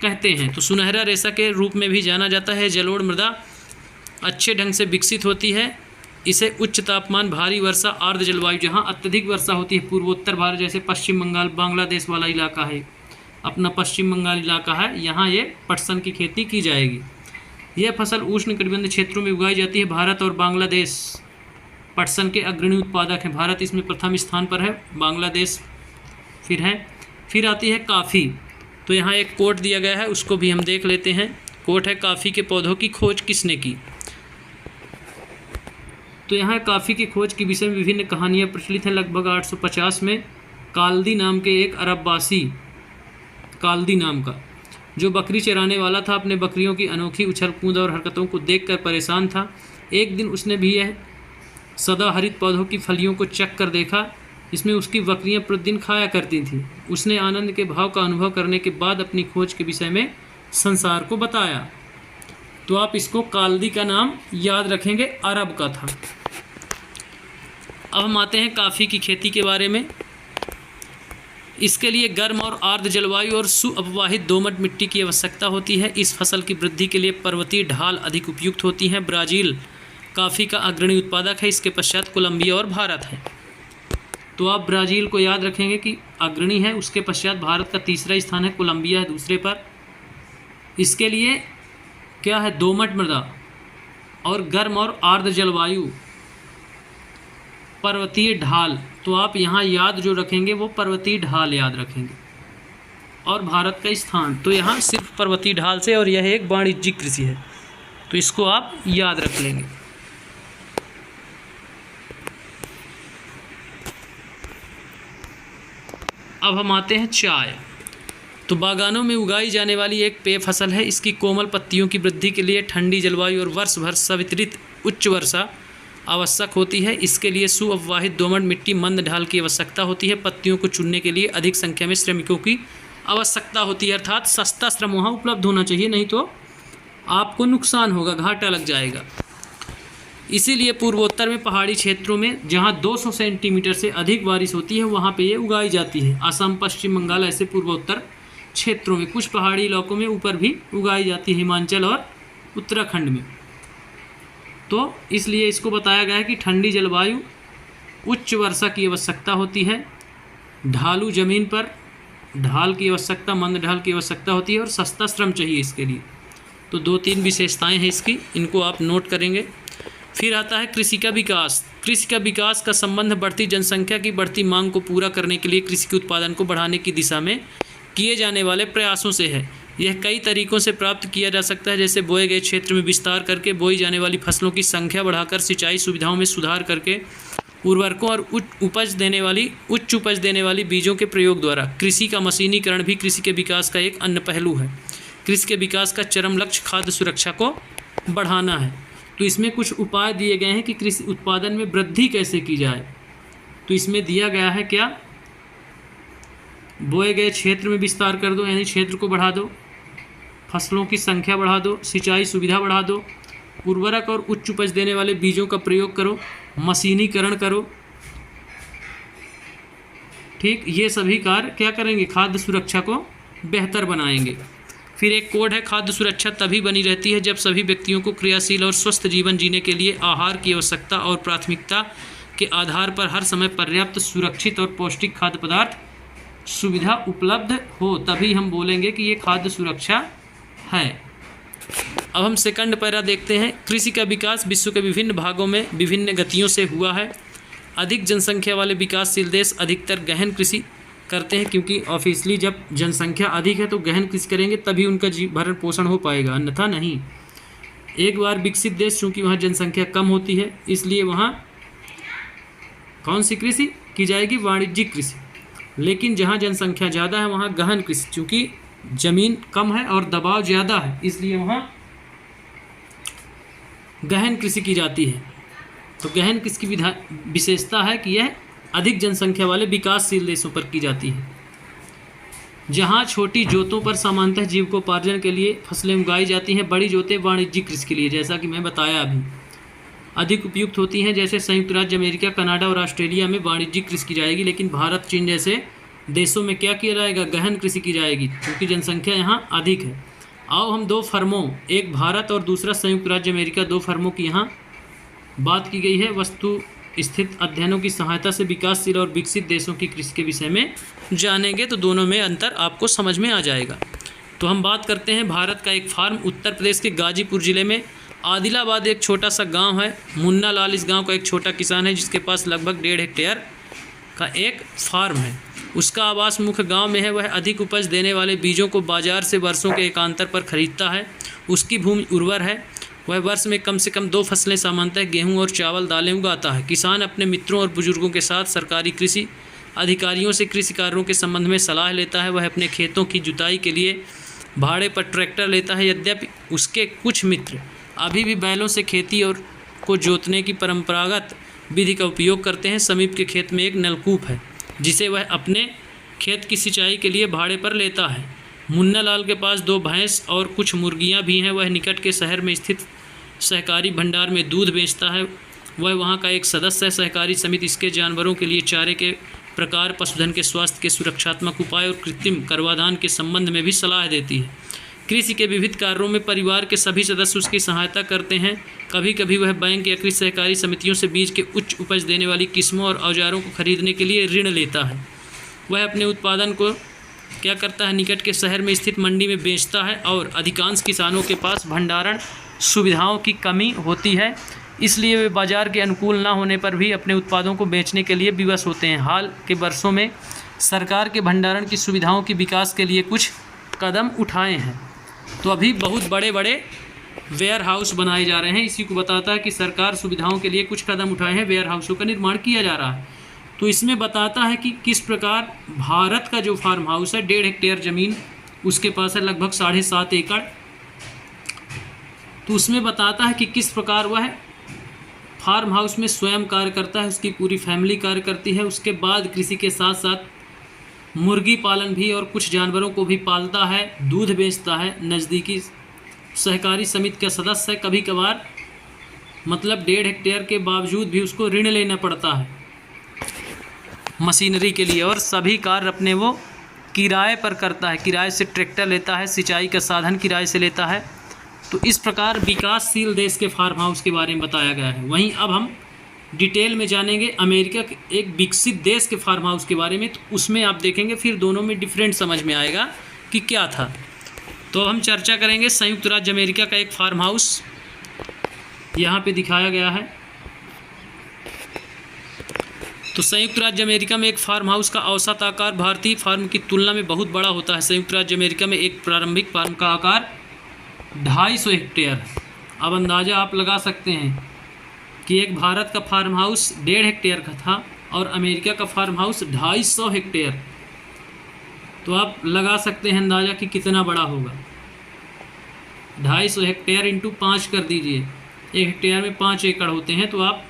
कहते हैं। तो सुनहरा रेशा के रूप में भी जाना जाता है। जलोढ़ मृदा अच्छे ढंग से विकसित होती है। इसे उच्च तापमान, भारी वर्षा, आर्द्र जलवायु, जहाँ अत्यधिक वर्षा होती है, पूर्वोत्तर भारत जैसे पश्चिम बंगाल, बांग्लादेश वाला इलाका है, अपना पश्चिम बंगाल इलाका है, यहाँ ये पटसन की खेती की जाएगी। यह फसल उष्णकटिबंधीय क्षेत्रों में उगाई जाती है। भारत और बांग्लादेश पटसन के अग्रणी उत्पादक हैं। भारत इसमें प्रथम स्थान पर है, बांग्लादेश फिर आती है काफ़ी। तो यहाँ एक कोट दिया गया है, उसको भी हम देख लेते हैं। कोट है, काफ़ी के पौधों की खोज किसने की। तो यहाँ काफ़ी की खोज के विषय में विभिन्न कहानियाँ प्रचलित हैं। लगभग 850 में काल्दी नाम के एक अरबवासी, काल्दी नाम का, जो बकरी चराने वाला था, अपने बकरियों की अनोखी उछल कूद और हरकतों को देखकर परेशान था। एक दिन उसने भी यह सदाहरित पौधों की फलियों को चख कर देखा, इसमें उसकी बकरियां प्रतिदिन खाया करती थीं। उसने आनंद के भाव का अनुभव करने के बाद अपनी खोज के विषय में संसार को बताया। तो आप इसको काल्दी का नाम याद रखेंगे, अरब का था। अब हम आते हैं काफ़ी की खेती के बारे में। इसके लिए गर्म और आर्द्र जलवायु और सुअपवाहित दोमट मिट्टी की आवश्यकता होती है। इस फसल की वृद्धि के लिए पर्वतीय ढाल अधिक उपयुक्त होती हैं। ब्राज़ील काफ़ी का अग्रणी उत्पादक है। इसके पश्चात कोलंबिया और भारत है। तो आप ब्राज़ील को याद रखेंगे कि अग्रणी है, उसके पश्चात भारत का तीसरा स्थान है, कोलंबिया है दूसरे पर। इसके लिए क्या है, दोमट मृदा और गर्म और आर्द्र जलवायु, पर्वतीय ढाल। तो आप यहाँ याद जो रखेंगे वो पर्वतीय ढाल याद रखेंगे। और भारत का स्थान, तो यहाँ सिर्फ पर्वतीय ढाल से, और यह एक वाणिज्यिक कृषि है, तो इसको आप याद रख लेंगे। अब हम आते हैं चाय। तो बागानों में उगाई जाने वाली एक पेय फसल है। इसकी कोमल पत्तियों की वृद्धि के लिए ठंडी जलवायु और वर्ष भर सवितरित उच्च वर्षा आवश्यक होती है। इसके लिए सुअपवाहित दोमट मिट्टी, मंद ढाल की आवश्यकता होती है। पत्तियों को चुनने के लिए अधिक संख्या में श्रमिकों की आवश्यकता होती है, अर्थात सस्ता श्रम वहाँ उपलब्ध होना चाहिए, नहीं तो आपको नुकसान होगा, घाटा लग जाएगा। इसीलिए पूर्वोत्तर में पहाड़ी क्षेत्रों में जहाँ 200 सेंटीमीटर से अधिक बारिश होती है वहाँ पे ये उगाई जाती है। असम, पश्चिम बंगाल ऐसे पूर्वोत्तर क्षेत्रों में, कुछ पहाड़ी इलाकों में ऊपर भी उगाई जाती है, हिमाचल और उत्तराखंड में। तो इसलिए इसको बताया गया है कि ठंडी जलवायु, उच्च वर्षा की आवश्यकता होती है, ढालू ज़मीन पर ढाल की आवश्यकता, मंद ढाल की आवश्यकता होती है और सस्ता श्रम चाहिए इसके लिए। तो 2-3 विशेषताएं हैं इसकी, इनको आप नोट करेंगे। फिर आता है कृषि का विकास। कृषि का विकास का संबंध बढ़ती जनसंख्या की बढ़ती मांग को पूरा करने के लिए कृषि के उत्पादन को बढ़ाने की दिशा में किए जाने वाले प्रयासों से है। यह कई तरीकों से प्राप्त किया जा सकता है, जैसे बोए गए क्षेत्र में विस्तार करके, बोई जाने वाली फसलों की संख्या बढ़ाकर, सिंचाई सुविधाओं में सुधार करके, उर्वरकों और उच्च उपज देने वाली बीजों के प्रयोग द्वारा। कृषि का मशीनीकरण भी कृषि के विकास का एक अन्य पहलू है। कृषि के विकास का चरम लक्ष्य खाद्य सुरक्षा को बढ़ाना है। तो इसमें कुछ उपाय दिए गए हैं कि कृषि उत्पादन में वृद्धि कैसे की जाए। तो इसमें दिया गया है क्या, बोए गए क्षेत्र में विस्तार कर दो, यानी क्षेत्र को बढ़ा दो, फसलों की संख्या बढ़ा दो, सिंचाई सुविधा बढ़ा दो, उर्वरक और उच्च उपज देने वाले बीजों का प्रयोग करो, मशीनीकरण करो। ठीक, ये सभी कार्य क्या करेंगे, खाद्य सुरक्षा को बेहतर बनाएंगे। फिर एक कोड है, खाद्य सुरक्षा तभी बनी रहती है जब सभी व्यक्तियों को क्रियाशील और स्वस्थ जीवन जीने के लिए आहार की आवश्यकता और प्राथमिकता के आधार पर हर समय पर्याप्त, सुरक्षित और पौष्टिक खाद्य पदार्थ सुविधा उपलब्ध हो, तभी हम बोलेंगे कि ये खाद्य सुरक्षा है। अब हम सेकंड पैरा देखते हैं। कृषि का विकास विश्व के विभिन्न भागों में विभिन्न गतियों से हुआ है। अधिक जनसंख्या वाले विकासशील देश अधिकतर गहन कृषि करते हैं, क्योंकि ऑब्वियसली जब जनसंख्या अधिक है तो गहन कृषि करेंगे तभी उनका भरण पोषण हो पाएगा, अन्यथा नहीं। एक बार विकसित देश, चूँकि वहाँ जनसंख्या कम होती है, इसलिए वहाँ कौन सी कृषि की जाएगी, वाणिज्यिक कृषि। लेकिन जहाँ जनसंख्या ज़्यादा है वहाँ गहन कृषि, चूँकि ज़मीन कम है और दबाव ज़्यादा है, इसलिए वहाँ गहन कृषि की जाती है। तो गहन कृषि की विशेषता है कि यह अधिक जनसंख्या वाले विकासशील देशों पर की जाती है। जहाँ छोटी जोतों पर सामान्यतः जीविकोपार्जन के लिए फसलें उगाई जाती हैं, बड़ी जोतें वाणिज्यिक कृषि के लिए, जैसा कि मैं बताया अभी, अधिक उपयुक्त होती हैं। जैसे संयुक्त राज्य अमेरिका, कनाडा और ऑस्ट्रेलिया में वाणिज्यिक कृषि की जाएगी, लेकिन भारत, चीन जैसे देशों में क्या किया जाएगा, गहन कृषि की जाएगी, क्योंकि जनसंख्या यहाँ अधिक है। आओ हम 2 फर्मों, एक भारत और दूसरा संयुक्त राज्य अमेरिका, 2 फर्मों की यहाँ बात की गई है। वस्तु स्थित अध्ययनों की सहायता से विकासशील और विकसित देशों की कृषि के विषय में जानेंगे, तो दोनों में अंतर आपको समझ में आ जाएगा। तो हम बात करते हैं भारत का एक फार्म। उत्तर प्रदेश के गाजीपुर ज़िले में आदिलाबाद एक छोटा सा गांव है। मुन्ना लाल इस गांव का एक छोटा किसान है, जिसके पास लगभग 1.5 हेक्टेयर का एक फार्म है। उसका आवास मुख्य गांव में है। वह अधिक उपज देने वाले बीजों को बाजार से वर्षों के एकांतर पर खरीदता है। उसकी भूमि उर्वर है। वह वर्ष में कम से कम 2 फसलें, सामान्यतः गेहूं और चावल दालें उगाता है। किसान अपने मित्रों और बुजुर्गों के साथ सरकारी कृषि अधिकारियों से कृषि कार्यों के संबंध में सलाह लेता है। वह अपने खेतों की जुताई के लिए भाड़े पर ट्रैक्टर लेता है। यद्यपि उसके कुछ मित्र अभी भी बैलों से खेती और को जोतने की परंपरागत विधि का उपयोग करते हैं। समीप के खेत में एक नलकूप है, जिसे वह अपने खेत की सिंचाई के लिए भाड़े पर लेता है। मुन्ना लाल के पास 2 भैंस और कुछ मुर्गियां भी हैं। वह निकट के शहर में स्थित सहकारी भंडार में दूध बेचता है। वह वहां का एक सदस्य है। सहकारी समिति इसके जानवरों के लिए चारे के प्रकार, पशुधन के स्वास्थ्य के सुरक्षात्मक उपाय और कृत्रिम गर्भाधान के संबंध में भी सलाह देती है। कृषि के विविध कार्यों में परिवार के सभी सदस्य उसकी सहायता करते हैं। कभी कभी वह बैंक या कृषि सहकारी समितियों से बीज के उच्च उपज देने वाली किस्मों और औजारों को खरीदने के लिए ऋण लेता है। वह अपने उत्पादन को क्या करता है, निकट के शहर में स्थित मंडी में बेचता है। और अधिकांश किसानों के पास भंडारण सुविधाओं की कमी होती है, इसलिए वे बाजार के अनुकूल न होने पर भी अपने उत्पादों को बेचने के लिए विवश होते हैं। हाल के वर्षों में सरकार के भंडारण की सुविधाओं के विकास के लिए कुछ कदम उठाए हैं। तो अभी बहुत बड़े बड़े वेयर हाउस बनाए जा रहे हैं। इसी को बताता है कि सरकार सुविधाओं के लिए कुछ कदम उठाए हैं, वेयर हाउसों का निर्माण किया जा रहा है। तो इसमें बताता है कि किस प्रकार भारत का जो फार्म हाउस है, 1.5 हेक्टेयर ज़मीन उसके पास है, लगभग 7.5 एकड़। तो उसमें बताता है कि किस प्रकार वह फार्म हाउस में स्वयं कार्य करता है, उसकी पूरी फैमिली कार्य करती है। उसके बाद कृषि के साथ साथ मुर्गी पालन भी और कुछ जानवरों को भी पालता है, दूध बेचता है। नज़दीकी सहकारी समिति का सदस्य है। कभी कभार मतलब 1.5 हेक्टेयर के बावजूद भी उसको ऋण लेना पड़ता है मशीनरी के लिए, और सभी कार्य अपने वो किराए पर करता है। किराए से ट्रैक्टर लेता है, सिंचाई का साधन किराए से लेता है। तो इस प्रकार विकासशील देश के फार्म हाउस के बारे में बताया गया है। वहीं अब हम डिटेल में जानेंगे अमेरिका के एक विकसित देश के फार्म हाउस के बारे में, तो उसमें आप देखेंगे फिर दोनों में डिफरेंट समझ में आएगा कि क्या था। तो हम चर्चा करेंगे संयुक्त राज्य अमेरिका का एक फार्म हाउस, यहाँ पे दिखाया गया है। तो संयुक्त राज्य अमेरिका में एक फार्म हाउस का औसत आकार भारतीय फार्म की तुलना में बहुत बड़ा होता है। संयुक्त राज्य अमेरिका में एक प्रारंभिक फार्म का आकार 250 हेक्टेयर है। अब अंदाज़ा आप लगा सकते हैं कि एक भारत का फार्म हाउस 1.5 हेक्टेयर का था और अमेरिका का फार्म हाउस 250 हेक्टेयर। तो आप लगा सकते हैं अंदाज़ा कि कितना बड़ा होगा। 250 हेक्टेयर इंटू 5 कर दीजिए, 1 हेक्टेयर में 5 एकड़ होते हैं, तो आप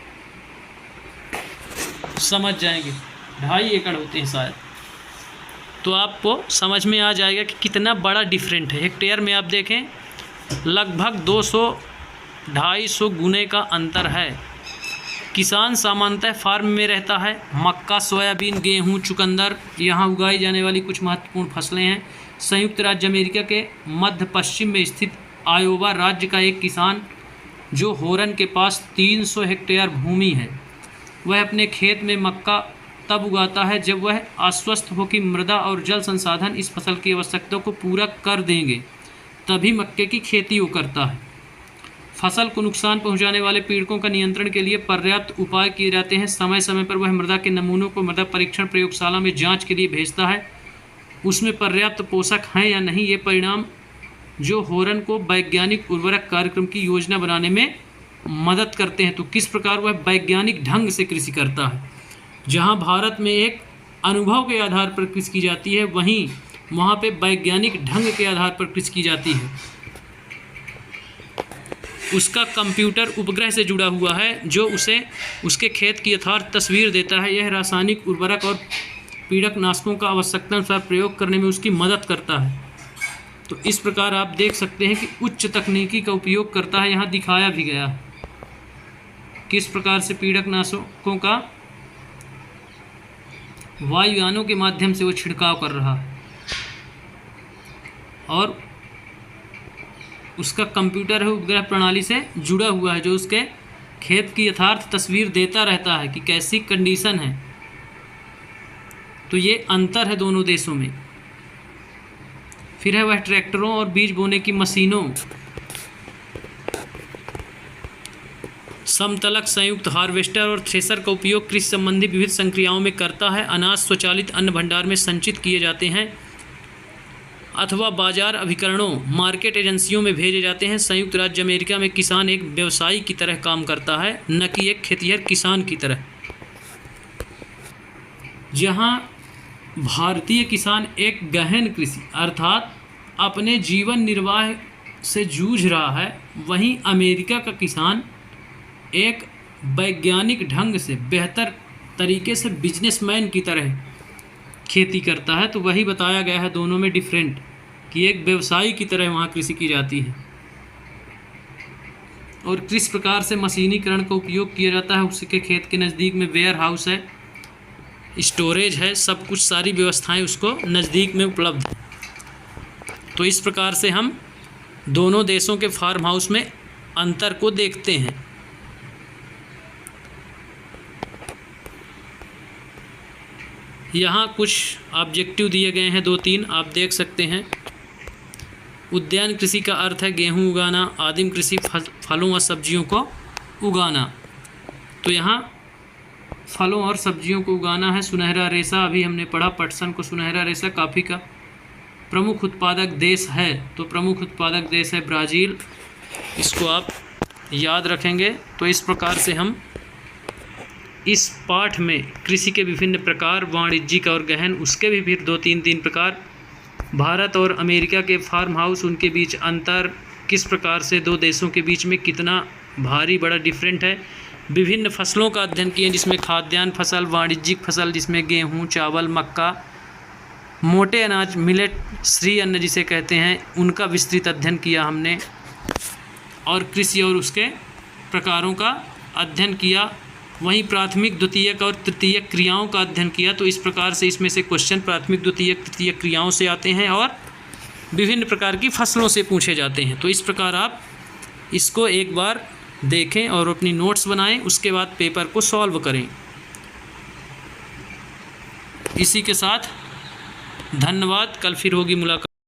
समझ जाएंगे 2.5 एकड़ होते हैं शायद। तो आपको समझ में आ जाएगा कि कितना बड़ा डिफरेंट है। हेक्टेयर में आप देखें लगभग 200-250 गुने का अंतर है। किसान सामान्यतः फार्म में रहता है। मक्का, सोयाबीन, गेहूं, चुकंदर यहाँ उगाई जाने वाली कुछ महत्वपूर्ण फसलें हैं। संयुक्त राज्य अमेरिका के मध्य पश्चिम में स्थित आयोवा राज्य का एक किसान जो होरन के पास 300 हेक्टेयर भूमि है, वह अपने खेत में मक्का तब उगाता है जब वह आश्वस्त हो कि मृदा और जल संसाधन इस फसल की आवश्यकताओं को पूरा कर देंगे, तभी मक्के की खेती वो करता है। फसल को नुकसान पहुंचाने वाले पीड़कों का नियंत्रण के लिए पर्याप्त उपाय किए जाते हैं। समय समय पर वह मृदा के नमूनों को मृदा परीक्षण प्रयोगशाला में जांच के लिए भेजता है। उसमें पर्याप्त पोषक हैं या नहीं, ये परिणाम जो होरन को वैज्ञानिक उर्वरक कार्यक्रम की योजना बनाने में मदद करते हैं। तो किस प्रकार वह वैज्ञानिक ढंग से कृषि करता है। जहां भारत में एक अनुभव के आधार पर कृषि की जाती है, वहीं वहां पे वैज्ञानिक ढंग के आधार पर कृषि की जाती है। उसका कंप्यूटर उपग्रह से जुड़ा हुआ है जो उसे उसके खेत की यथार्थ तस्वीर देता है। यह रासायनिक उर्वरक और पीड़कनाशकों का आवश्यकतानुसार प्रयोग करने में उसकी मदद करता है। तो इस प्रकार आप देख सकते हैं कि उच्च तकनीकी का उपयोग करता है। यहाँ दिखाया भी गया है किस प्रकार से पीड़कनाशकों का वायुयानों के माध्यम से वो छिड़काव कर रहा है और उसका कंप्यूटर है उपग्रह प्रणाली से जुड़ा हुआ है जो उसके खेत की यथार्थ तस्वीर देता रहता है कि कैसी कंडीशन है। तो ये अंतर है दोनों देशों में। फिर है वह ट्रैक्टरों और बीज बोने की मशीनों, समतलक संयुक्त हार्वेस्टर और थ्रेसर का उपयोग कृषि संबंधी विविध संक्रियाओं में करता है। अनाज स्वचालित अन्न भंडार में संचित किए जाते हैं अथवा बाजार अभिकरणों मार्केट एजेंसियों में भेजे जाते हैं। संयुक्त राज्य अमेरिका में किसान एक व्यवसायी की तरह काम करता है, न कि एक खेतिहर किसान की तरह। जहां भारतीय किसान एक गहन कृषि अर्थात अपने जीवन निर्वाह से जूझ रहा है, वहीं अमेरिका का किसान एक वैज्ञानिक ढंग से बेहतर तरीके से बिजनेसमैन की तरह खेती करता है। तो वही बताया गया है दोनों में डिफरेंट कि एक व्यवसायी की तरह वहाँ कृषि की जाती है और किस प्रकार से मशीनीकरण का उपयोग किया जाता है। उसके खेत के नज़दीक में वेयर हाउस है, स्टोरेज है, सब कुछ सारी व्यवस्थाएं उसको नज़दीक में उपलब्ध है। तो इस प्रकार से हम दोनों देशों के फार्म हाउस में अंतर को देखते हैं। यहाँ कुछ ऑब्जेक्टिव दिए गए हैं 2-3 आप देख सकते हैं। उद्यान कृषि का अर्थ है गेहूँ उगाना, आदिम कृषि फलों और सब्जियों को उगाना। तो यहाँ फलों और सब्जियों को उगाना है। सुनहरा रेशा अभी हमने पढ़ा, पटसन को सुनहरा रेशा कॉफ़ी का प्रमुख उत्पादक देश है, तो प्रमुख उत्पादक देश है ब्राज़ील। इसको आप याद रखेंगे। तो इस प्रकार से हम इस पाठ में कृषि के विभिन्न प्रकार, वाणिज्यिक और गहन, उसके भी फिर 2-3 प्रकार, भारत और अमेरिका के फार्म हाउस, उनके बीच अंतर, किस प्रकार से दो देशों के बीच में कितना भारी बड़ा डिफरेंट है, विभिन्न फसलों का अध्ययन किए जिसमें खाद्यान्न फसल, वाणिज्यिक फसल जिसमें गेहूँ, चावल, मक्का, मोटे अनाज, मिलेट, श्री अन्न जिसे कहते हैं, उनका विस्तृत अध्ययन किया हमने, और कृषि और उसके प्रकारों का अध्ययन किया। वहीं प्राथमिक, द्वितीयक और तृतीयक क्रियाओं का अध्ययन किया। तो इस प्रकार से इसमें से क्वेश्चन प्राथमिक, द्वितीयक, तृतीयक क्रियाओं से आते हैं और विभिन्न प्रकार की फसलों से पूछे जाते हैं। तो इस प्रकार आप इसको एक बार देखें और अपनी नोट्स बनाएं, उसके बाद पेपर को सॉल्व करें। इसी के साथ धन्यवाद। कल फिर होगी मुलाकात।